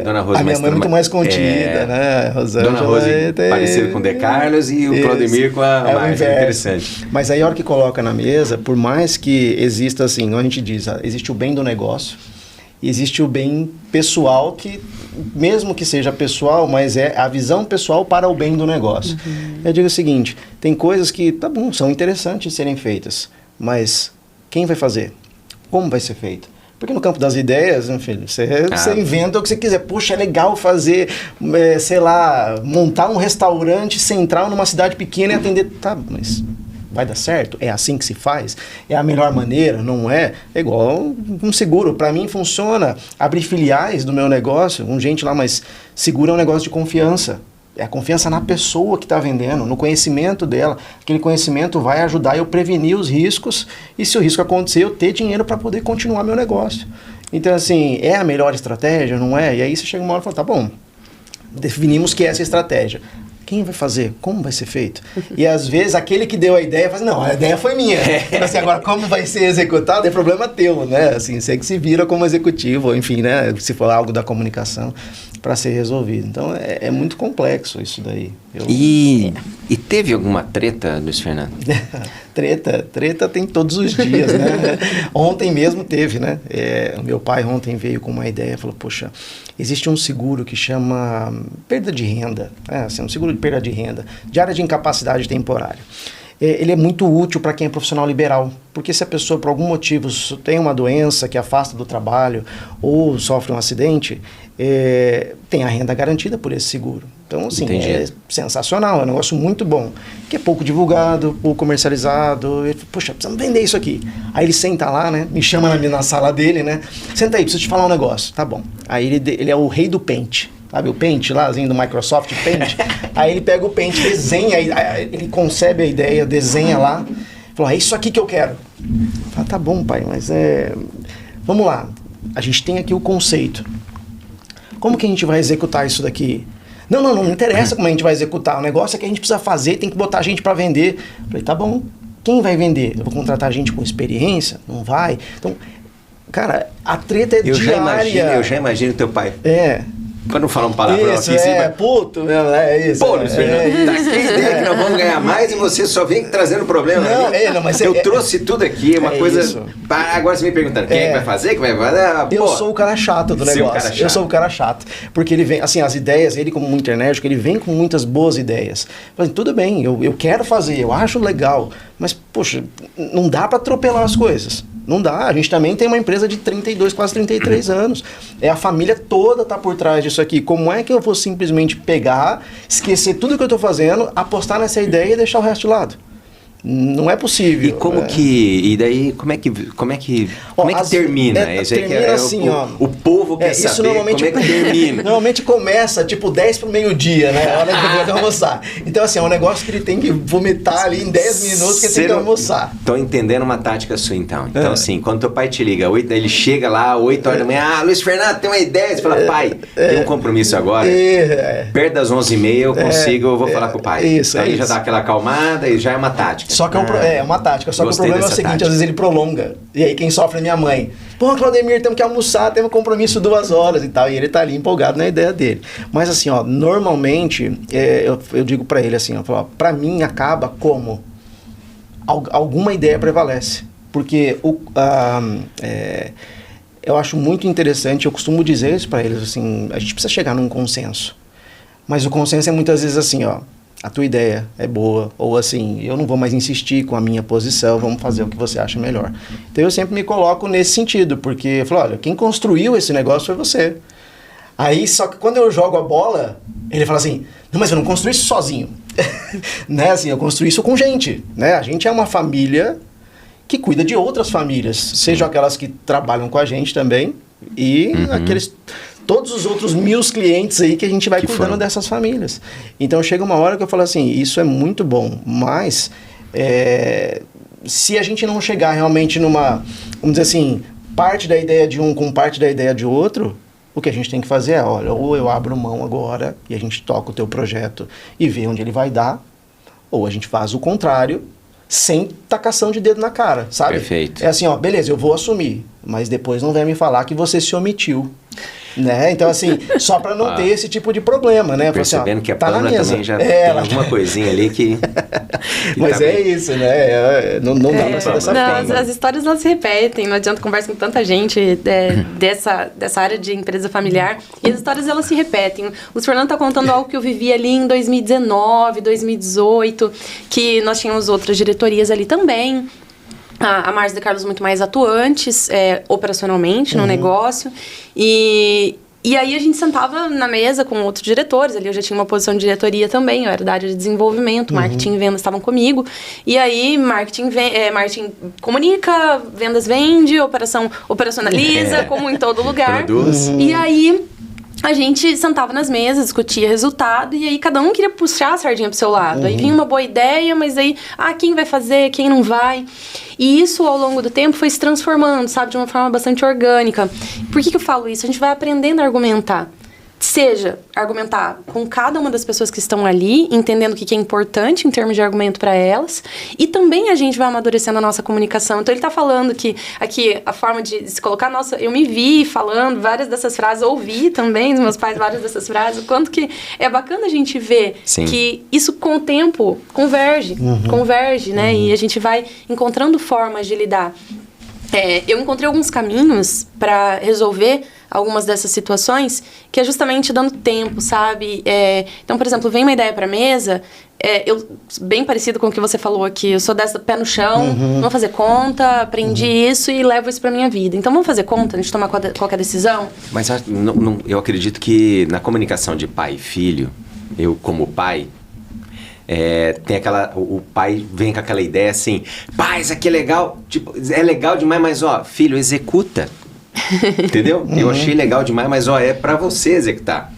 [SPEAKER 3] Dona Rose
[SPEAKER 1] a minha mãe é muito mais contida, né?
[SPEAKER 3] Dona Rose parecido com o De Carlos e o Claudemir com a Márcia. É interessante.
[SPEAKER 1] Mas aí a hora que coloca na mesa, por mais que exista assim, a gente diz, existe o bem do negócio, existe o bem pessoal, que mesmo que seja pessoal, mas é a visão pessoal para o bem do negócio. Eu digo o seguinte, tem coisas que, tá bom, são interessantes de serem feitas, mas quem vai fazer? Como vai ser feito? Porque no campo das ideias, meu filho, você inventa o que você quiser. Puxa, é legal fazer, sei lá, montar um restaurante central numa cidade pequena e atender... Tá, mas Vai dar certo? É assim que se faz? É a melhor maneira? Não é? É igual um seguro. Para mim funciona abrir filiais do meu negócio, com gente lá, mas seguro é um negócio de confiança. É a confiança na pessoa que está vendendo, no conhecimento dela. Aquele conhecimento vai ajudar eu prevenir os riscos e se o risco acontecer, eu ter dinheiro para poder continuar meu negócio. Então, assim, é a melhor estratégia, não é? E aí você chega uma hora e fala, tá bom, definimos que essa é a estratégia. Quem vai fazer? Como vai ser feito? E às vezes aquele que deu a ideia fala assim, não, a ideia foi minha. Assim, agora como vai ser executado é problema teu, né? Assim, você que se vira como executivo, ou enfim, né? Se for algo da comunicação para ser resolvido. Então é muito complexo isso daí.
[SPEAKER 3] E teve alguma treta, Luiz Fernando?
[SPEAKER 1] Treta tem todos os dias, né? Ontem mesmo teve, né? O meu pai ontem veio com uma ideia, falou, poxa, existe um seguro que chama perda de renda, assim, um seguro de perda de renda, de área de incapacidade temporária. Ele é muito útil para quem é profissional liberal, porque se a pessoa por algum motivo tem uma doença que afasta do trabalho ou sofre um acidente, tem a renda garantida por esse seguro. Então, assim, é sensacional, é um negócio muito bom, que é pouco divulgado, pouco comercializado. Ele, poxa, precisamos vender isso aqui. Aí ele senta lá, né, me chama na sala dele, né, senta aí, preciso te falar um negócio. Tá bom. Aí ele é o rei do Paint. Sabe o Paint lázinho do Microsoft Paint? Aí ele pega o Paint, desenha, ele concebe a ideia, desenha lá. Fala, é isso aqui que eu quero. Fala, tá bom, pai, mas vamos lá. A gente tem aqui o conceito. Como que a gente vai executar isso daqui? Não interessa como a gente vai executar. O negócio é que a gente precisa fazer, tem que botar gente para vender. Falei, tá bom. Quem vai vender? Eu vou contratar gente com experiência? Não vai? Então, cara, a treta é diária.
[SPEAKER 3] Eu já imagino teu pai. Para não falar um palavrão
[SPEAKER 1] isso,
[SPEAKER 3] aqui em cima.
[SPEAKER 1] Puto, isso.
[SPEAKER 3] Pô, Luiz Fernando, tá aqui a ideia que nós vamos ganhar mais e você só vem trazendo problema.
[SPEAKER 1] Não, mas
[SPEAKER 3] eu trouxe tudo aqui, uma coisa... Isso. Agora você me perguntando, quem é que vai fazer? Que vai fazer?
[SPEAKER 1] Eu sou o cara chato do negócio. Eu sou o cara chato. Porque ele vem, assim, as ideias, ele como muito enérgico, ele vem com muitas boas ideias. Mas tudo bem, eu quero fazer, eu acho legal, mas, poxa, não dá para atropelar as coisas. Não dá, a gente também tem uma empresa de 32, quase 33 anos. A família toda tá por trás disso aqui. Como é que eu vou simplesmente pegar, esquecer tudo que eu tô fazendo, apostar nessa ideia e deixar o resto de lado? Não é possível.
[SPEAKER 3] E como e daí, como é que termina? Isso aí
[SPEAKER 1] termina assim,
[SPEAKER 3] o povo quer saber como é que termina.
[SPEAKER 1] Normalmente começa, tipo, 10 pro meio-dia, né? A hora que eu vou almoçar. Então, assim, é um negócio que ele tem que vomitar ali em 10 minutos que ele tem que almoçar.
[SPEAKER 3] Tô entendendo uma tática sua, então. Então, assim, quando teu pai te liga, ele chega lá, 8 horas da manhã, Luiz Fernando, tem uma ideia. Você fala, pai, tem um compromisso agora. Perto das 11h30 eu vou falar com o pai.
[SPEAKER 1] Isso,
[SPEAKER 3] aí já dá aquela acalmada e já é uma tática.
[SPEAKER 1] Só que é uma tática, só que o problema é o seguinte, às vezes ele prolonga. E aí quem sofre é minha mãe. Pô, Claudemir, temos que almoçar, temos compromisso 2 horas e tal. E ele tá ali empolgado na ideia dele. Mas assim, ó, normalmente, eu digo pra ele assim, ó, pra mim acaba como alguma ideia prevalece. Porque eu acho muito interessante, eu costumo dizer isso pra eles, assim, a gente precisa chegar num consenso. Mas o consenso é muitas vezes assim, ó, a tua ideia é boa, ou assim, eu não vou mais insistir com a minha posição, vamos fazer o que você acha melhor. Então eu sempre me coloco nesse sentido, porque eu falo, olha, quem construiu esse negócio foi você. Aí, só que quando eu jogo a bola, ele fala assim, não, mas eu não construí isso sozinho. Né, assim, eu construí isso com gente, né? A gente é uma família que cuida de outras famílias, sejam aquelas que trabalham com a gente também, e todos os outros 1.000 clientes aí que a gente vai cuidando dessas famílias. Então chega uma hora que eu falo assim, isso é muito bom, mas se a gente não chegar realmente numa, vamos dizer assim, parte da ideia de um com parte da ideia de outro, o que a gente tem que fazer é, olha, ou eu abro mão agora e a gente toca o teu projeto e vê onde ele vai dar, ou a gente faz o contrário, sem tacação de dedo na cara, sabe?
[SPEAKER 3] Perfeito.
[SPEAKER 1] É assim, ó, beleza, eu vou assumir, mas depois não vem me falar que você se omitiu. Né? Então, assim, só para não ter esse tipo de problema, né?
[SPEAKER 3] Percebendo
[SPEAKER 1] assim, ó,
[SPEAKER 3] que a
[SPEAKER 1] tá
[SPEAKER 3] Pamela também já tem alguma coisinha ali que
[SPEAKER 1] mas tá isso, né? Não dá pra ser dessa forma.
[SPEAKER 2] As histórias, elas se repetem, não adianta conversar com tanta gente dessa área de empresa familiar, e as histórias, elas se repetem. O Fernando tá contando algo que eu vivi ali em 2019, 2018, que nós tínhamos outras diretorias ali também. A Márcia e Carlos muito mais atuantes operacionalmente no negócio. E E aí a gente sentava na mesa com outros diretores, ali eu já tinha uma posição de diretoria também, eu era da área de desenvolvimento, marketing e vendas estavam comigo. E aí marketing comunica, vendas vende, operação operacionaliza, como em todo lugar. E aí a gente sentava nas mesas, discutia resultado, e aí cada um queria puxar a sardinha pro seu lado. Aí vinha uma boa ideia, mas aí, quem vai fazer, quem não vai? E isso, ao longo do tempo, foi se transformando, sabe? De uma forma bastante orgânica. Por que eu falo isso? A gente vai aprendendo a argumentar. Seja argumentar com cada uma das pessoas que estão ali, entendendo o que é importante em termos de argumento para elas, e também a gente vai amadurecendo a nossa comunicação. Então ele tá falando que aqui a forma de se colocar, nossa, eu me vi falando várias dessas frases, ouvi também dos meus pais várias dessas frases, o quanto que é bacana a gente ver que isso com o tempo converge, né? E a gente vai encontrando formas de lidar. Eu encontrei alguns caminhos para resolver algumas dessas situações, que é justamente dando tempo, sabe? Então, por exemplo, vem uma ideia para a mesa, bem parecido com o que você falou aqui, eu sou dessa pé no chão, vou fazer conta, aprendi isso e levo isso para minha vida. Então, vamos fazer conta antes de tomar qualquer decisão?
[SPEAKER 3] Mas eu acredito que na comunicação de pai e filho, eu como pai, tem o pai vem com aquela ideia assim, pai, isso aqui é legal, tipo, é legal demais, mas filho, executa. Entendeu? Eu achei legal demais, mas é pra você executar.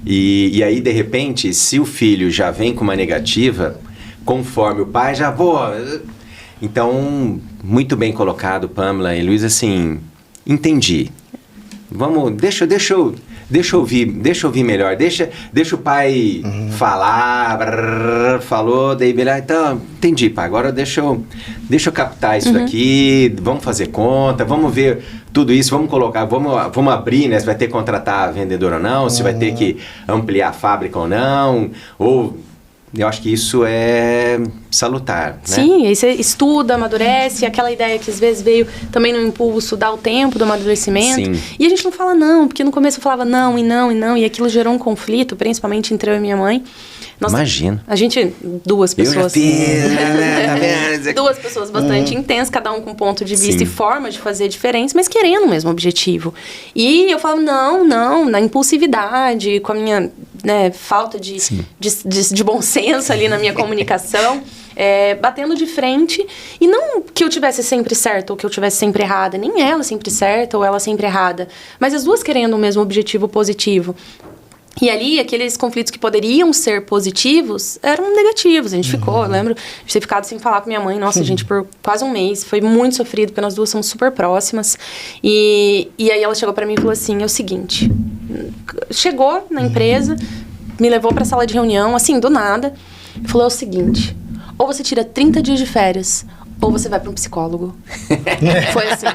[SPEAKER 3] E aí, de repente, se o filho já vem com uma negativa, conforme o pai já vou. Então, muito bem colocado, Pamela e Luiz, assim, entendi. Vamos, deixa eu ouvir melhor, deixa o pai falar, falou, daí beleza, então, entendi, pai, agora deixa eu captar isso daqui, vamos fazer conta, vamos ver tudo isso, vamos colocar, vamos abrir, né, se vai ter que contratar vendedor ou não, se vai ter que ampliar a fábrica ou não, ou... Eu acho que isso é salutar, né?
[SPEAKER 2] Sim, aí você estuda, amadurece, aquela ideia que às vezes veio também no impulso, dá o tempo do amadurecimento. Sim. E a gente não fala não, porque no começo eu falava não, e aquilo gerou um conflito, principalmente entre eu e minha mãe.
[SPEAKER 3] Imagina.
[SPEAKER 2] A gente, duas pessoas.
[SPEAKER 3] Eu já fiz,
[SPEAKER 2] duas pessoas bastante intensas, cada um com ponto de vista e forma de fazer diferentes, mas querendo o mesmo objetivo. E eu falava não, na impulsividade, com a minha falta de bom senso ali na minha comunicação, batendo de frente. E não que eu tivesse sempre certa ou que eu tivesse sempre errada, nem ela sempre certa ou ela sempre errada, mas as duas querendo o mesmo objetivo positivo. E ali, aqueles conflitos que poderiam ser positivos eram negativos. A gente ficou, eu lembro de ter ficado sem falar com minha mãe. Nossa, gente, por quase um mês. Foi muito sofrido, porque nós duas somos super próximas. E aí ela chegou pra mim e falou assim, é o seguinte... Chegou na empresa, me levou pra sala de reunião, assim, do nada. E falou, é o seguinte, ou você tira 30 dias de férias, ou você vai pra um psicólogo. Foi assim...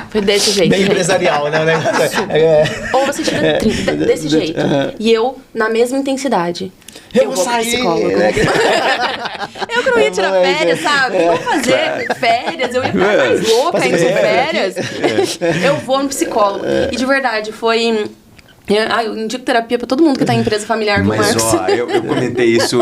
[SPEAKER 2] Foi desse jeito.
[SPEAKER 1] Bem empresarial, né?
[SPEAKER 2] Ou você tira 30, desse jeito. E eu, na mesma intensidade.
[SPEAKER 1] Eu vou sair.
[SPEAKER 2] Psicólogo. Eu que não ia tirar férias, sabe? Vou fazer férias, eu ia ficar mais louca indo em férias. Eu vou no psicólogo. E de verdade, foi... Eu indico terapia pra todo mundo que tá em empresa familiar, viu, Marcos?
[SPEAKER 3] Mas, eu comentei isso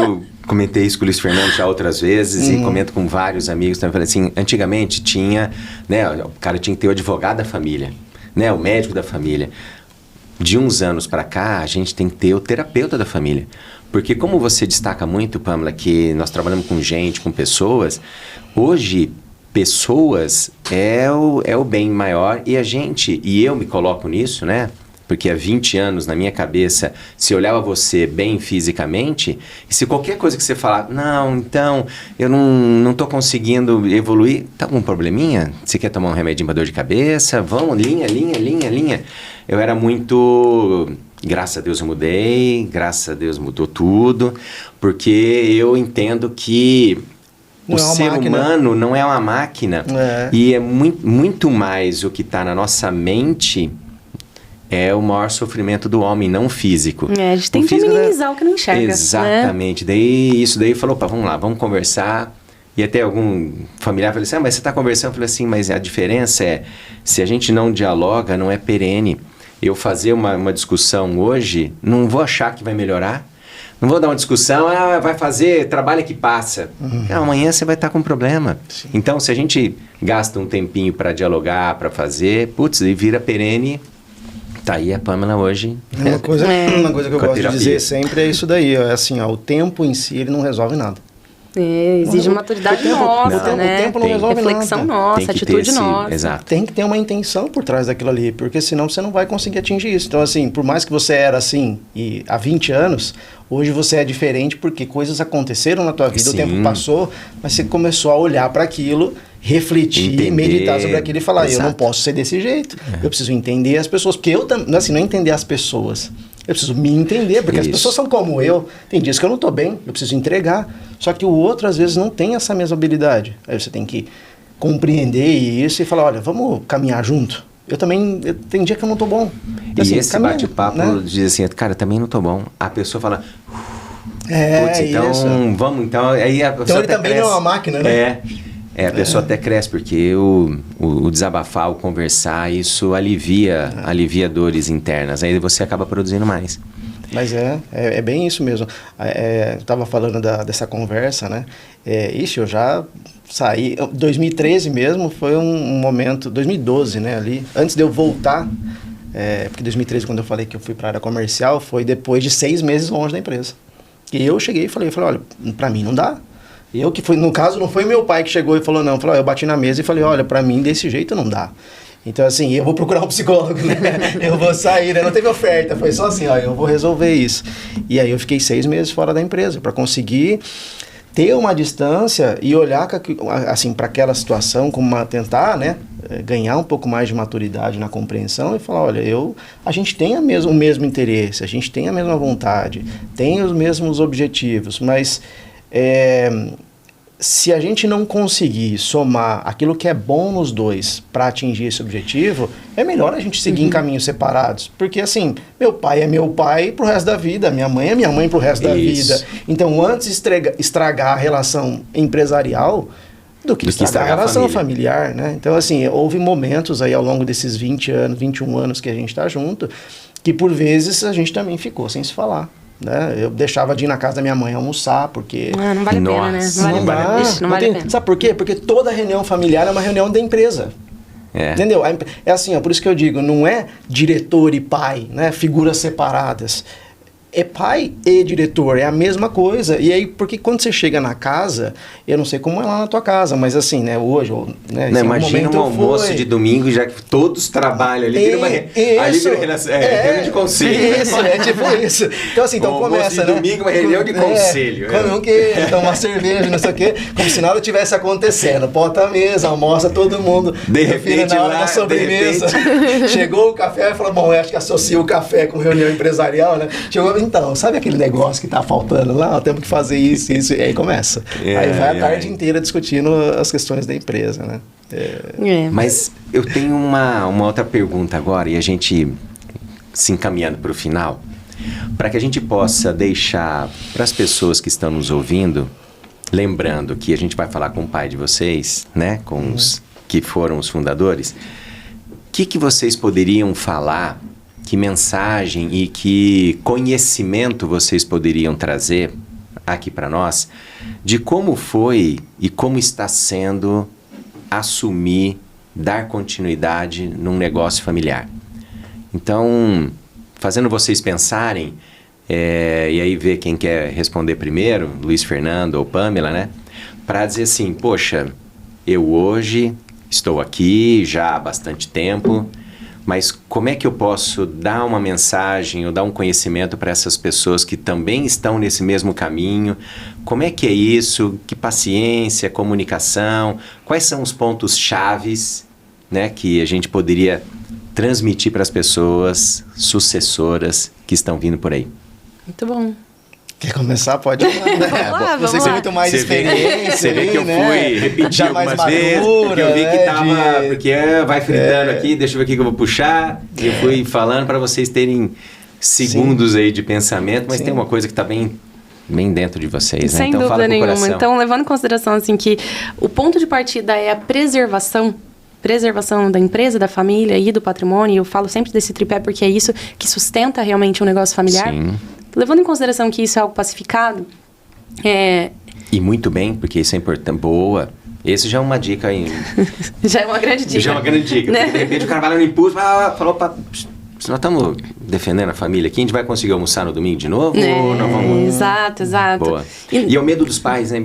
[SPEAKER 3] com o Luiz Fernando já outras vezes e comento com vários amigos também. Falei assim, antigamente tinha, né, o cara tinha que ter o advogado da família, né, o médico da família. De uns anos pra cá, a gente tem que ter o terapeuta da família. Porque como você destaca muito, Pamela, que nós trabalhamos com gente, com pessoas, hoje... Pessoas é o bem maior e eu me coloco nisso, né? Porque há 20 anos, na minha cabeça, se olhava você bem fisicamente, e se qualquer coisa que você falar, não, então, eu não tô conseguindo evoluir, tá algum probleminha? Você quer tomar um remedinho pra dor de cabeça? Vamos, linha. Eu era muito... Graças a Deus eu mudei, graças a Deus mudou tudo, porque eu entendo que... O ser humano não é uma máquina. E é muito mais o que está na nossa mente é o maior sofrimento do homem, não físico.
[SPEAKER 2] A gente tem que minimizar o que não enxerga.
[SPEAKER 3] Exatamente.
[SPEAKER 2] Né?
[SPEAKER 3] Isso daí falou, vamos lá, vamos conversar. E até algum familiar falou assim, mas você está conversando? Eu falei assim, mas a diferença é, se a gente não dialoga, não é perene. Eu fazer uma discussão hoje, não vou achar que vai melhorar. Não vou dar uma discussão, vai fazer, trabalha que passa. Amanhã você vai estar com problema. Sim. Então, se a gente gasta um tempinho para dialogar, para fazer, e vira perene, Tá aí a Pamela hoje.
[SPEAKER 1] Uma coisa que eu gosto de dizer sempre é isso daí. É assim, ó, o tempo em si, ele não resolve nada.
[SPEAKER 2] Exige maturidade nossa, né?
[SPEAKER 1] O tempo não resolve
[SPEAKER 2] reflexão
[SPEAKER 1] nada.
[SPEAKER 2] nossa, atitude nossa.
[SPEAKER 3] Exato.
[SPEAKER 1] Tem que ter uma intenção por trás daquilo ali, porque senão você não vai conseguir atingir isso. Então, assim, por mais que você era assim há 20 anos, hoje você é diferente porque coisas aconteceram na tua vida, o tempo passou, mas você começou a olhar para aquilo, refletir,
[SPEAKER 3] entender,
[SPEAKER 1] meditar sobre aquilo e falar,
[SPEAKER 3] exato.
[SPEAKER 1] eu não posso ser desse jeito, eu preciso entender as pessoas, porque eu também, assim, não é entender as pessoas, eu preciso me entender, porque as pessoas são como eu, tem dias que eu não tô bem, eu preciso entregar, só que o outro às vezes não tem essa mesma habilidade, aí você tem que compreender isso e falar, olha, vamos caminhar junto. Tem dia que eu não tô bom.
[SPEAKER 3] E
[SPEAKER 1] assim,
[SPEAKER 3] esse bate-papo diz assim, cara, também não tô bom. A pessoa fala, putz, então
[SPEAKER 1] isso.
[SPEAKER 3] Vamos, então aí a pessoa
[SPEAKER 1] então ele
[SPEAKER 3] até
[SPEAKER 1] também
[SPEAKER 3] cresce.
[SPEAKER 1] não é uma máquina, né?
[SPEAKER 3] A pessoa até cresce, porque o desabafar, o conversar, isso alivia dores internas. Aí você acaba produzindo mais.
[SPEAKER 1] Mas é bem isso mesmo. Eu estava falando dessa conversa, né? Eu já saí... 2013 mesmo foi um momento... 2012, né? Ali, antes de eu voltar... porque 2013, quando eu falei que eu fui para a área comercial, foi depois de 6 meses longe da empresa. E eu cheguei e falei, olha, para mim não dá. Eu que fui... No caso, não foi meu pai que chegou e falou, não. Eu bati na mesa e falei, olha, para mim desse jeito não dá. Então, assim, eu vou procurar um psicólogo, né? Eu vou sair, né? Não teve oferta, foi só assim, eu vou resolver isso. E aí eu fiquei 6 meses fora da empresa para conseguir ter uma distância e olhar assim, para aquela situação como tentar, né? Ganhar um pouco mais de maturidade na compreensão e falar, olha, a gente tem o mesmo interesse, a gente tem a mesma vontade, tem os mesmos objetivos, mas... se a gente não conseguir somar aquilo que é bom nos dois para atingir esse objetivo, é melhor a gente seguir em caminhos separados. Porque, assim, meu pai é meu pai pro resto da vida, minha mãe é minha mãe pro resto da vida. Então, antes estragar a relação empresarial do que estragar a relação familiar, né? Então, assim, houve momentos aí ao longo desses 20 anos, 21 anos que a gente tá junto, que por vezes a gente também ficou sem se falar. Né? Eu deixava de ir na casa da minha mãe almoçar, porque...
[SPEAKER 2] não vale a pena, né? Não vale a pena.
[SPEAKER 1] Sabe por quê? Porque toda reunião familiar é uma reunião da empresa. Entendeu? É assim, por isso que eu digo, não é diretor e pai, né? Figuras separadas. É pai e diretor, é a mesma coisa. E aí, porque quando você chega na casa, eu não sei como é lá na tua casa, mas assim, né, hoje... Né,
[SPEAKER 3] não, imagina um almoço de domingo, já que todos trabalham ali, vira reunião de conselho.
[SPEAKER 1] Isso, tipo isso. Então assim, começa,
[SPEAKER 3] né? Domingo, uma reunião de conselho.
[SPEAKER 1] Come um queijo, toma uma cerveja, não sei o quê, como se nada tivesse acontecendo. Bota a mesa, almoça todo mundo.
[SPEAKER 3] De repente,
[SPEAKER 1] na hora da sobremesa, chegou o café e falou, bom, eu acho que associa o café com reunião empresarial, né? Chegou, então, sabe aquele negócio que tá faltando lá? Temos que fazer isso, e aí começa. Aí vai a tarde inteira discutindo as questões da empresa, né?
[SPEAKER 3] Mas eu tenho uma outra pergunta agora, e a gente se encaminhando para o final, para que a gente possa deixar para as pessoas que estão nos ouvindo, lembrando que a gente vai falar com o pai de vocês, né? Com os que foram os fundadores, o que vocês poderiam falar, que mensagem e que conhecimento vocês poderiam trazer aqui para nós de como foi e como está sendo assumir, dar continuidade num negócio familiar. Então, fazendo vocês pensarem, e aí ver quem quer responder primeiro, Luiz Fernando ou Pamela, né? Para dizer assim, poxa, eu hoje estou aqui já há bastante tempo, mas como é que eu posso dar uma mensagem ou dar um conhecimento para essas pessoas que também estão nesse mesmo caminho? Como é que é isso? Que paciência, comunicação? Quais são os pontos chaves, né, que a gente poderia transmitir para as pessoas sucessoras que estão vindo por aí?
[SPEAKER 2] Muito bom.
[SPEAKER 1] Quer começar? Pode ir lá, né? Você tem muito mais experiência.
[SPEAKER 3] Você vê que eu fui repetir algumas vezes, porque eu vi que tava... Porque vai fritando aqui, deixa eu ver o que eu vou puxar. E eu fui falando para vocês terem segundos aí de pensamento, mas tem uma coisa que está bem dentro de vocês, né?
[SPEAKER 2] Sem
[SPEAKER 3] então,
[SPEAKER 2] dúvida nenhuma.
[SPEAKER 3] Coração.
[SPEAKER 2] Então, levando em consideração assim, que o ponto de partida é a preservação da empresa, da família e do patrimônio. Eu falo sempre desse tripé porque é isso que sustenta realmente um negócio familiar.
[SPEAKER 3] Sim.
[SPEAKER 2] Levando em consideração que isso é algo pacificado...
[SPEAKER 3] E muito bem, porque isso é importante. Boa. Esse já é uma dica aí.
[SPEAKER 2] Já é uma grande dica.
[SPEAKER 3] Já é uma grande dica.
[SPEAKER 2] Né?
[SPEAKER 3] Porque de repente o cara vai lá no impulso, falou para... se nós estamos defendendo a família aqui, a gente vai conseguir almoçar no domingo de novo? Ou nós vamos...
[SPEAKER 2] Exato.
[SPEAKER 3] Boa. E o medo dos pais, né?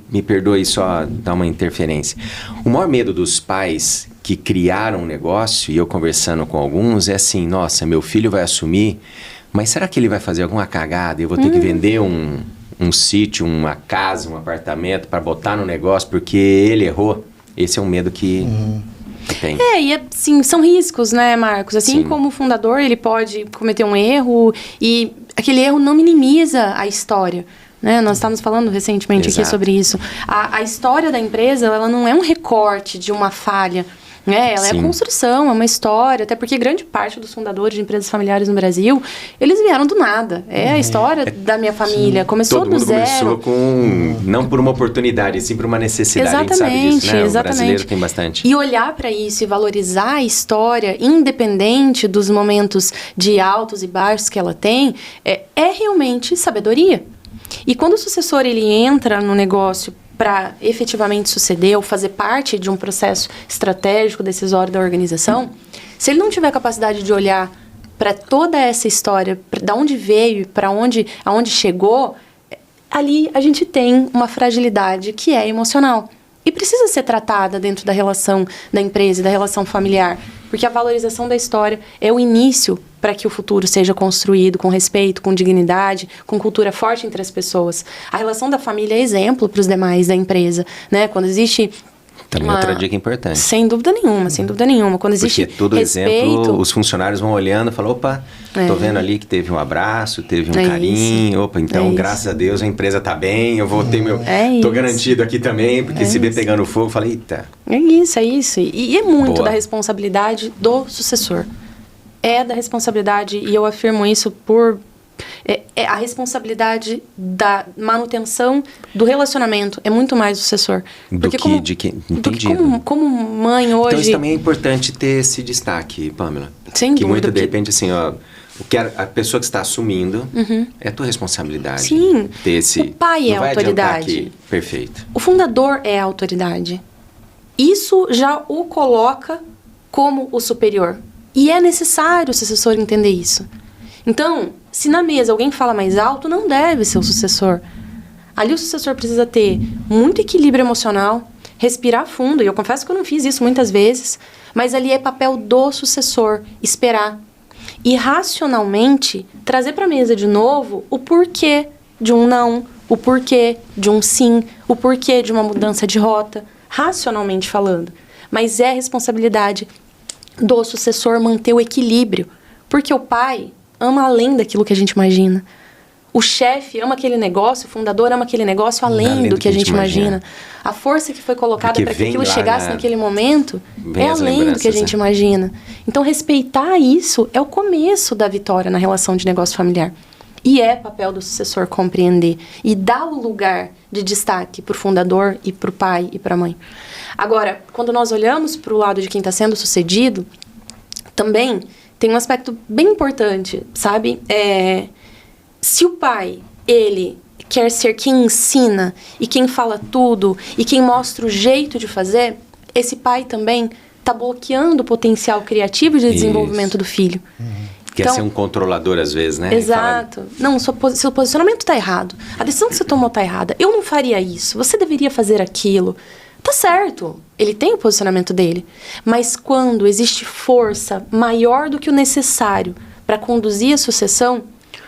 [SPEAKER 3] Me perdoe só dar uma interferência. O maior medo dos pais que criaram um negócio, e eu conversando com alguns, é assim, nossa, meu filho vai assumir, mas será que ele vai fazer alguma cagada? Eu vou ter que vender um sítio, uma casa, um apartamento para botar no negócio porque ele errou? Esse é um medo que tem.
[SPEAKER 2] E assim, são riscos, né, Marcos? Assim como o fundador, ele pode cometer um erro e aquele erro não minimiza a história. Né? Nós estávamos falando recentemente aqui sobre isso. A história da empresa, ela não é um recorte de uma falha. Ela é a construção, é uma história, até porque grande parte dos fundadores de empresas familiares no Brasil, eles vieram do nada. É a história da minha família, começou do zero.
[SPEAKER 3] Começou com, não por uma oportunidade, sim por uma necessidade,
[SPEAKER 2] exatamente,
[SPEAKER 3] a gente sabe disso, né?
[SPEAKER 2] Exatamente.
[SPEAKER 3] O brasileiro tem bastante.
[SPEAKER 2] E olhar para isso e valorizar a história, independente dos momentos de altos e baixos que ela tem, é realmente sabedoria. E quando o sucessor ele entra no negócio para efetivamente suceder ou fazer parte de um processo estratégico decisório da organização, se ele não tiver capacidade de olhar para toda essa história, de onde veio, para aonde chegou, ali a gente tem uma fragilidade que é emocional. E precisa ser tratada dentro da relação da empresa e da relação familiar, porque a valorização da história é o início para que o futuro seja construído com respeito, com dignidade, com cultura forte entre as pessoas. A relação da família é exemplo para os demais da empresa, né? Quando existe...
[SPEAKER 3] Também outra dica importante.
[SPEAKER 2] Sem dúvida nenhuma. Quando existe
[SPEAKER 3] porque todo
[SPEAKER 2] respeito,
[SPEAKER 3] exemplo, os funcionários vão olhando e falam, opa, tô vendo ali que teve um abraço, teve um carinho, opa, então graças a Deus a empresa tá bem, eu vou ter meu... tô garantido aqui também, porque se vê pegando fogo, eu falei, eita.
[SPEAKER 2] É isso. E é muito da responsabilidade do sucessor. É da responsabilidade, e eu afirmo isso por... É a responsabilidade da manutenção do relacionamento. É muito mais do sucessor.
[SPEAKER 3] Entendido.
[SPEAKER 2] Como mãe hoje...
[SPEAKER 3] Então isso também é importante ter esse destaque, Pamela.
[SPEAKER 2] Sem
[SPEAKER 3] dúvida. Que muito de repente, assim, o que a pessoa que está assumindo é a tua responsabilidade.
[SPEAKER 2] Sim.
[SPEAKER 3] Ter esse...
[SPEAKER 2] O pai é a autoridade.
[SPEAKER 3] Perfeito.
[SPEAKER 2] O fundador é a autoridade. Isso já o coloca como o superior. E é necessário o sucessor entender isso. Então, se na mesa alguém fala mais alto, não deve ser o sucessor. Ali o sucessor precisa ter muito equilíbrio emocional, respirar fundo, e eu confesso que eu não fiz isso muitas vezes, mas ali é papel do sucessor, esperar. E racionalmente trazer para a mesa de novo o porquê de um não, o porquê de um sim, o porquê de uma mudança de rota, racionalmente falando. Mas é responsabilidade do sucessor manter o equilíbrio, porque o pai ama além daquilo que a gente imagina. O chefe ama aquele negócio, o fundador ama aquele negócio além do que a gente imagina. A força que foi colocada para que aquilo chegasse naquele momento é além do que a gente imagina. Então, respeitar isso é o começo da vitória na relação de negócio familiar. E é papel do sucessor compreender e dar o lugar de destaque para o fundador e para o pai e para a mãe. Agora, quando nós olhamos para o lado de quem está sendo sucedido, também tem um aspecto bem importante, sabe? Se o pai, ele quer ser quem ensina e quem fala tudo e quem mostra o jeito de fazer, esse pai também está bloqueando o potencial criativo de desenvolvimento do filho.
[SPEAKER 3] Quer ser um controlador às vezes, né?
[SPEAKER 2] Exato. Não, seu posicionamento está errado. A decisão que você tomou está errada. Eu não faria isso. Você deveria fazer aquilo. Tá certo, ele tem o posicionamento dele, mas quando existe força maior do que o necessário para conduzir a sucessão,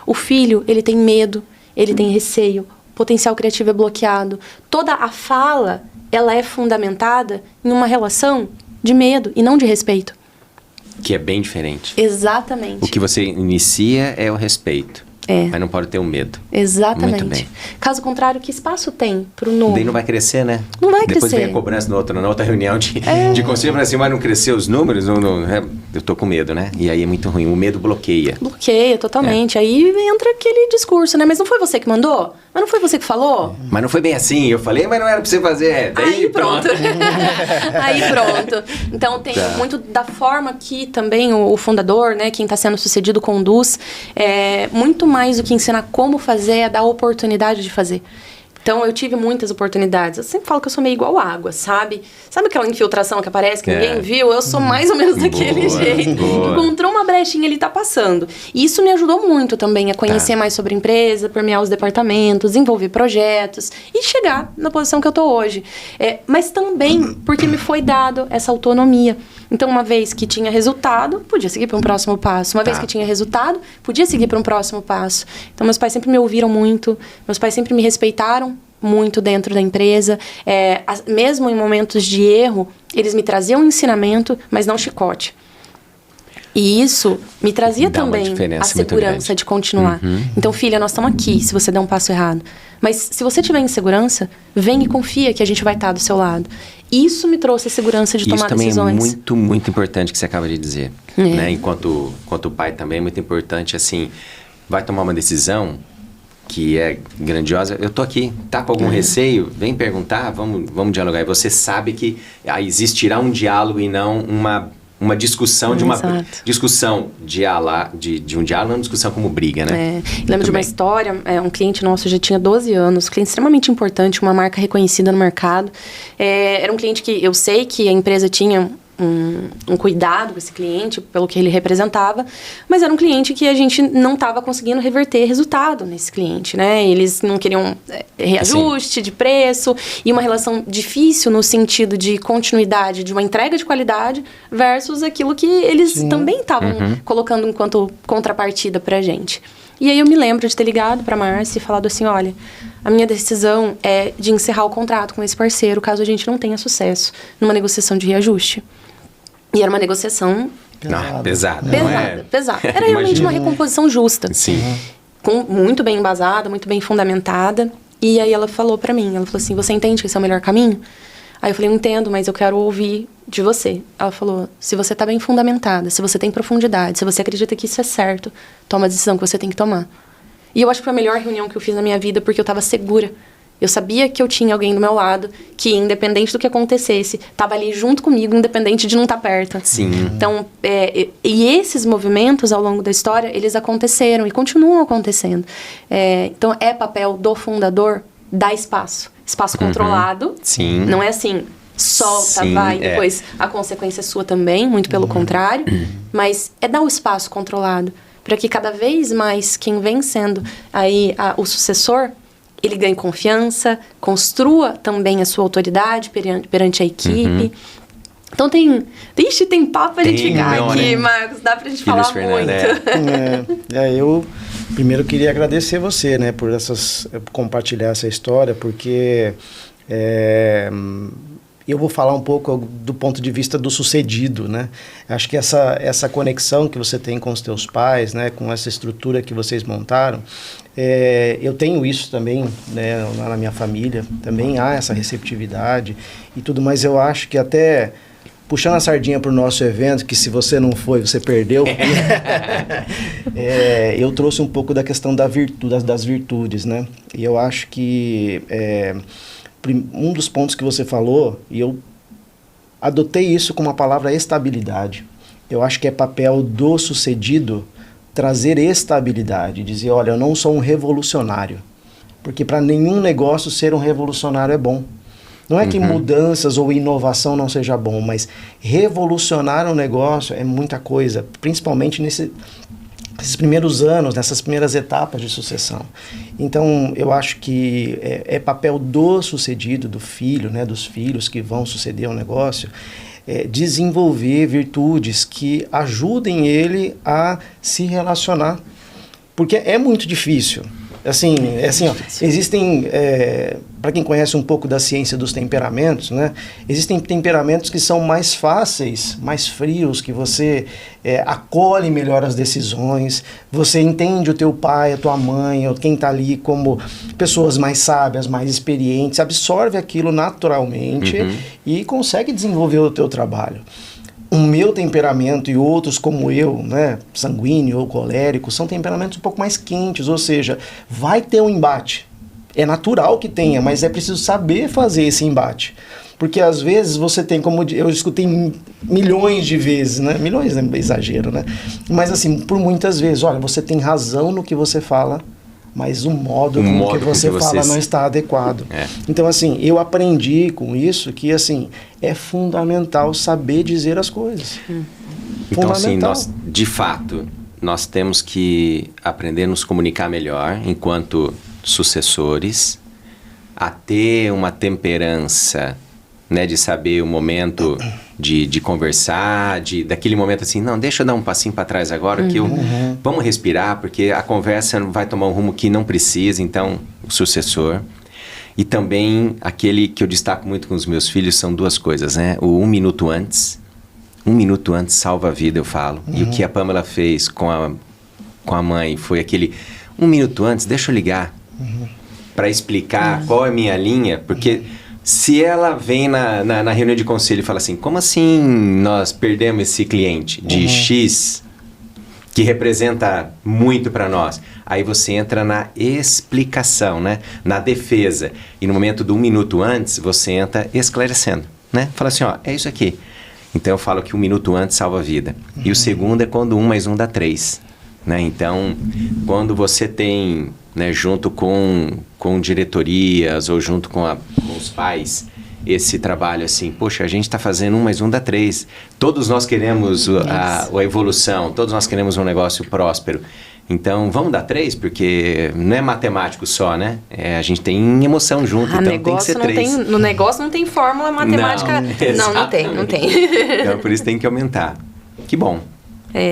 [SPEAKER 2] o filho, ele tem medo, ele tem receio, o potencial criativo é bloqueado. Toda a fala, ela é fundamentada em uma relação de medo e não de respeito.
[SPEAKER 3] Que é bem diferente.
[SPEAKER 2] Exatamente.
[SPEAKER 3] O que você inicia é o respeito. Mas não pode ter o medo.
[SPEAKER 2] Exatamente.
[SPEAKER 3] Muito bem.
[SPEAKER 2] Caso contrário, que espaço tem para o novo?
[SPEAKER 3] Daí não vai crescer, né?
[SPEAKER 2] Não vai
[SPEAKER 3] Depois
[SPEAKER 2] crescer.
[SPEAKER 3] Vem a cobrança na outra reunião de conselho, assim, mas não cresceu os números? Eu tô com medo, né? E aí é muito ruim. O medo bloqueia.
[SPEAKER 2] Bloqueia, totalmente. Aí entra aquele discurso, né? Mas não foi você que mandou? Mas não foi você que falou?
[SPEAKER 3] Mas não foi bem assim. Eu falei, mas não era para você fazer. Daí
[SPEAKER 2] Aí pronto. Aí pronto. Então tem muito da forma que também o fundador, né? Quem está sendo sucedido conduz. Muito mais do que ensinar como fazer, é dar a oportunidade de fazer. Então, eu tive muitas oportunidades. Eu sempre falo que eu sou meio igual água, sabe? Sabe aquela infiltração que aparece que ninguém viu? Eu sou mais ou menos daquele jeito. Encontrou uma brechinha, ele tá passando. E isso me ajudou muito também a conhecer mais sobre a empresa, permear os departamentos, desenvolver projetos e chegar na posição que eu tô hoje. Mas também porque me foi dado essa autonomia. Então, uma vez que tinha resultado, podia seguir para um próximo passo. Uma vez que tinha resultado, podia seguir para um próximo passo. Então, meus pais sempre me ouviram muito, meus pais sempre me respeitaram muito dentro da empresa. Mesmo em momentos de erro, eles me traziam ensinamento, mas não chicote. E isso me trazia também a segurança de continuar. Então, filha, nós estamos aqui se você der um passo errado. Mas se você tiver insegurança, vem e confia que a gente vai estar do seu lado. Isso me trouxe a segurança de tomar decisões.
[SPEAKER 3] Isso também é muito, muito importante que você acaba de dizer. Né? Enquanto pai também é muito importante, assim, vai tomar uma decisão que é grandiosa, eu tô aqui, tá com algum receio, vem perguntar, vamos dialogar. E você sabe que existirá um diálogo e não uma discussão de discussão de um diálogo, não uma discussão como briga, né?
[SPEAKER 2] Lembro de uma história, um cliente nosso já tinha 12 anos, cliente extremamente importante, uma marca reconhecida no mercado. Era um cliente que eu sei que a empresa tinha um cuidado com esse cliente, pelo que ele representava, mas era um cliente que a gente não estava conseguindo reverter resultado nesse cliente, né? Eles não queriam reajuste de preço e uma relação difícil no sentido de continuidade de uma entrega de qualidade versus aquilo que eles também estavam colocando enquanto contrapartida pra gente. E aí eu me lembro de ter ligado pra Márcia e falado assim, olha, a minha decisão é de encerrar o contrato com esse parceiro caso a gente não tenha sucesso numa negociação de reajuste. E era uma negociação...
[SPEAKER 3] Pesada.
[SPEAKER 2] Era realmente uma recomposição justa.
[SPEAKER 3] Sim.
[SPEAKER 2] Muito bem embasada, muito bem fundamentada. E aí ela falou pra mim, ela falou assim, você entende que esse é o melhor caminho? Aí eu falei, eu entendo, mas eu quero ouvir de você. Ela falou, se você tá bem fundamentada, se você tem profundidade, se você acredita que isso é certo, toma a decisão que você tem que tomar. E eu acho que foi a melhor reunião que eu fiz na minha vida, porque eu tava segura. Eu sabia que eu tinha alguém do meu lado que, independente do que acontecesse, estava ali junto comigo, independente de não estar perto.
[SPEAKER 3] Sim.
[SPEAKER 2] Então, e esses movimentos, ao longo da história, eles aconteceram e continuam acontecendo. Então, é papel do fundador dar espaço. Espaço controlado.
[SPEAKER 3] Sim.
[SPEAKER 2] Não é assim, solta, vai, depois a consequência é sua também, muito pelo contrário. Mas é dar o espaço controlado, para que cada vez mais quem vem sendo aí o sucessor... ele ganhe confiança, construa também a sua autoridade perante a equipe. Então tem papo pra gente ficar aqui, né? Marcos, dá pra gente falar muito.
[SPEAKER 1] Eu primeiro queria agradecer você, né, por compartilhar essa história, porque eu vou falar um pouco do ponto de vista do sucedido, né? Acho que essa conexão que você tem com os teus pais, né, com essa estrutura que vocês montaram, eu tenho isso também, né, lá na minha família, também há essa receptividade e tudo, mas eu acho que até puxando a sardinha para o nosso evento, que se você não foi, você perdeu, eu trouxe um pouco da questão das virtudes, né? E eu acho que um dos pontos que você falou, e eu adotei isso como a palavra estabilidade. Eu acho que é papel do sucedido trazer estabilidade, dizer, olha, eu não sou um revolucionário, porque para nenhum negócio ser um revolucionário é bom. Não é que mudanças ou inovação não seja bom, mas revolucionar um negócio é muita coisa, principalmente nesses primeiros anos, nessas primeiras etapas de sucessão. Então, eu acho que é papel do sucedido, do filho, né, dos filhos que vão suceder um negócio, desenvolver virtudes que ajudem ele a se relacionar. Porque é muito difícil. Assim, ó, existem, para quem conhece um pouco da ciência dos temperamentos, né, existem temperamentos que são mais fáceis, mais frios, que você acolhe melhor as decisões, você entende o teu pai, a tua mãe, ou quem está ali como pessoas mais sábias, mais experientes, absorve aquilo naturalmente e consegue desenvolver o teu trabalho. O meu temperamento e outros como eu, né, sanguíneo ou colérico, são temperamentos um pouco mais quentes, ou seja, vai ter um embate. É natural que tenha, mas é preciso saber fazer esse embate. Porque às vezes você tem, como eu escutei milhões de vezes, né? Milhões é exagero, né? Mas assim, por muitas vezes, olha, você tem razão no que você fala, mas o modo com que você fala não está adequado. Então, assim, eu aprendi com isso que, assim, é fundamental saber dizer as coisas.
[SPEAKER 3] Então, assim, nós, de fato, nós temos que aprender a nos comunicar melhor enquanto sucessores, a ter uma temperança, né, de saber o momento de conversar, daquele momento assim, não, deixa eu dar um passinho para trás agora, que vamos respirar, porque a conversa vai tomar um rumo que não precisa, então, o sucessor. E também, aquele que eu destaco muito com os meus filhos, são duas coisas, né? O 1 minuto antes. 1 minuto antes salva a vida, eu falo. E o que a Pamela fez com a mãe foi aquele 1 minuto antes, deixa eu ligar, para explicar qual é a minha linha, porque se ela vem na reunião de conselho e fala assim, como assim nós perdemos esse cliente de X, que representa muito para nós? Aí você entra na explicação, né? Na defesa. E no momento do 1 minuto antes, você entra esclarecendo, né? Fala assim, ó, é isso aqui. Então eu falo que 1 minuto antes salva a vida. E o segundo é quando 1 mais 1 dá 3. Né? Então, quando você tem, né, junto com diretorias ou junto com os pais, esse trabalho assim, poxa, a gente está fazendo 1 mais 1 dá 3. Todos nós queremos a evolução, todos nós queremos um negócio próspero. Então, vamos dar 3, porque não é matemático só, né? A gente tem emoção junto, então tem que ser 3.
[SPEAKER 2] No negócio não tem fórmula matemática. Não tem.
[SPEAKER 3] Então, por isso tem que aumentar. Que bom.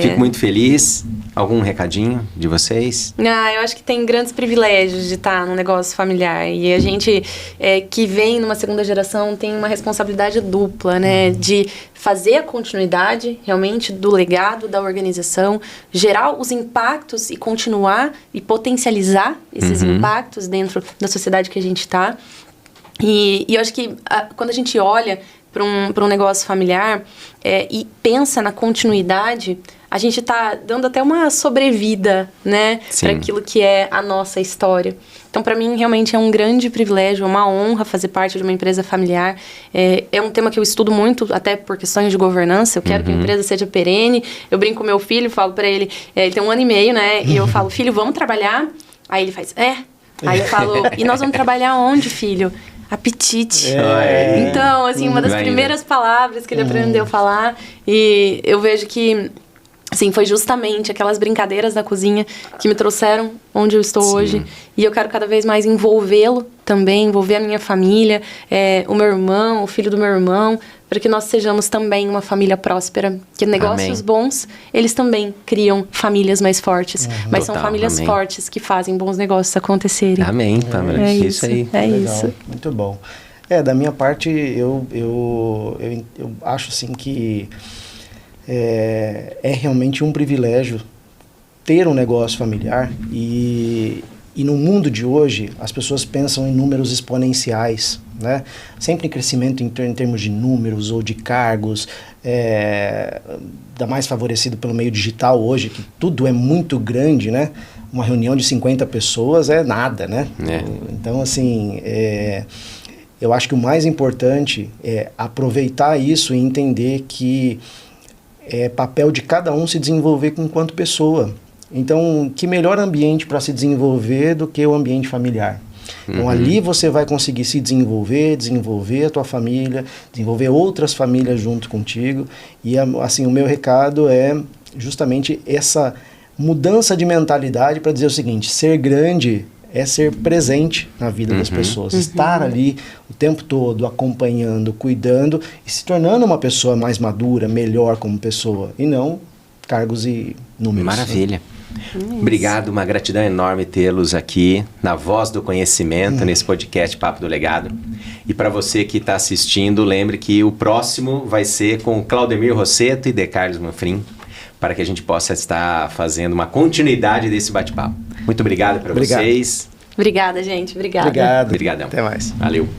[SPEAKER 3] Fico muito feliz. Algum recadinho de vocês?
[SPEAKER 2] Eu acho que tem grandes privilégios de estar num negócio familiar. E a gente que vem numa segunda geração tem uma responsabilidade dupla, né? De fazer a continuidade, realmente, do legado da organização, gerar os impactos e continuar e potencializar esses impactos dentro da sociedade que a gente está. E eu acho que quando a gente olha para um negócio familiar e pensa na continuidade, a gente está dando até uma sobrevida, né, para aquilo que é a nossa história. Então, para mim, realmente é um grande privilégio, é uma honra fazer parte de uma empresa familiar. É um tema que eu estudo muito, até por questões de governança. Eu quero que a empresa seja perene. Eu brinco com meu filho, falo para ele, ele tem 1 ano e meio, né, e eu falo, filho, vamos trabalhar? Aí ele faz, Aí eu falo, e nós vamos trabalhar onde, filho? Apetite. Então, assim, uma das primeiras palavras que ele aprendeu a falar, e eu vejo que, assim, foi justamente aquelas brincadeiras da cozinha que me trouxeram onde eu estou hoje. E eu quero cada vez mais envolvê-lo também, envolver a minha família, o meu irmão, o filho do meu irmão, para que nós sejamos também uma família próspera. Que negócios bons, eles também criam famílias mais fortes. Mas são famílias fortes que fazem bons negócios acontecerem.
[SPEAKER 3] Amém, Pamela.
[SPEAKER 2] É
[SPEAKER 3] isso aí.
[SPEAKER 2] É
[SPEAKER 1] Legal,
[SPEAKER 2] isso.
[SPEAKER 1] muito bom. Da minha parte, eu acho assim que é realmente um privilégio ter um negócio familiar e no mundo de hoje as pessoas pensam em números exponenciais, né? Sempre em crescimento em termos de números ou de cargos, ainda mais favorecido pelo meio digital hoje, que tudo é muito grande, né? Uma reunião de 50 pessoas é nada, né? Então, assim, eu acho que o mais importante é aproveitar isso e entender que é papel de cada um se desenvolver enquanto pessoa. Então, que melhor ambiente para se desenvolver do que o ambiente familiar? Então, ali você vai conseguir se desenvolver a tua família, desenvolver outras famílias junto contigo. E, assim, o meu recado é justamente essa mudança de mentalidade para dizer o seguinte, ser grande é ser presente na vida das pessoas, estar ali o tempo todo, acompanhando, cuidando e se tornando uma pessoa mais madura, melhor como pessoa, e não cargos e números.
[SPEAKER 3] Maravilha. Obrigado, uma gratidão enorme tê-los aqui na Voz do Conhecimento, nesse podcast Papo do Legado. E para você que está assistindo, lembre que o próximo vai ser com Claudemir Rosseto e De Carlos Manfrim, para que a gente possa estar fazendo uma continuidade desse bate-papo. Muito obrigado para vocês.
[SPEAKER 2] Obrigada, gente. Obrigada.
[SPEAKER 1] Obrigado.
[SPEAKER 3] Obrigadão.
[SPEAKER 1] Até mais.
[SPEAKER 3] Valeu.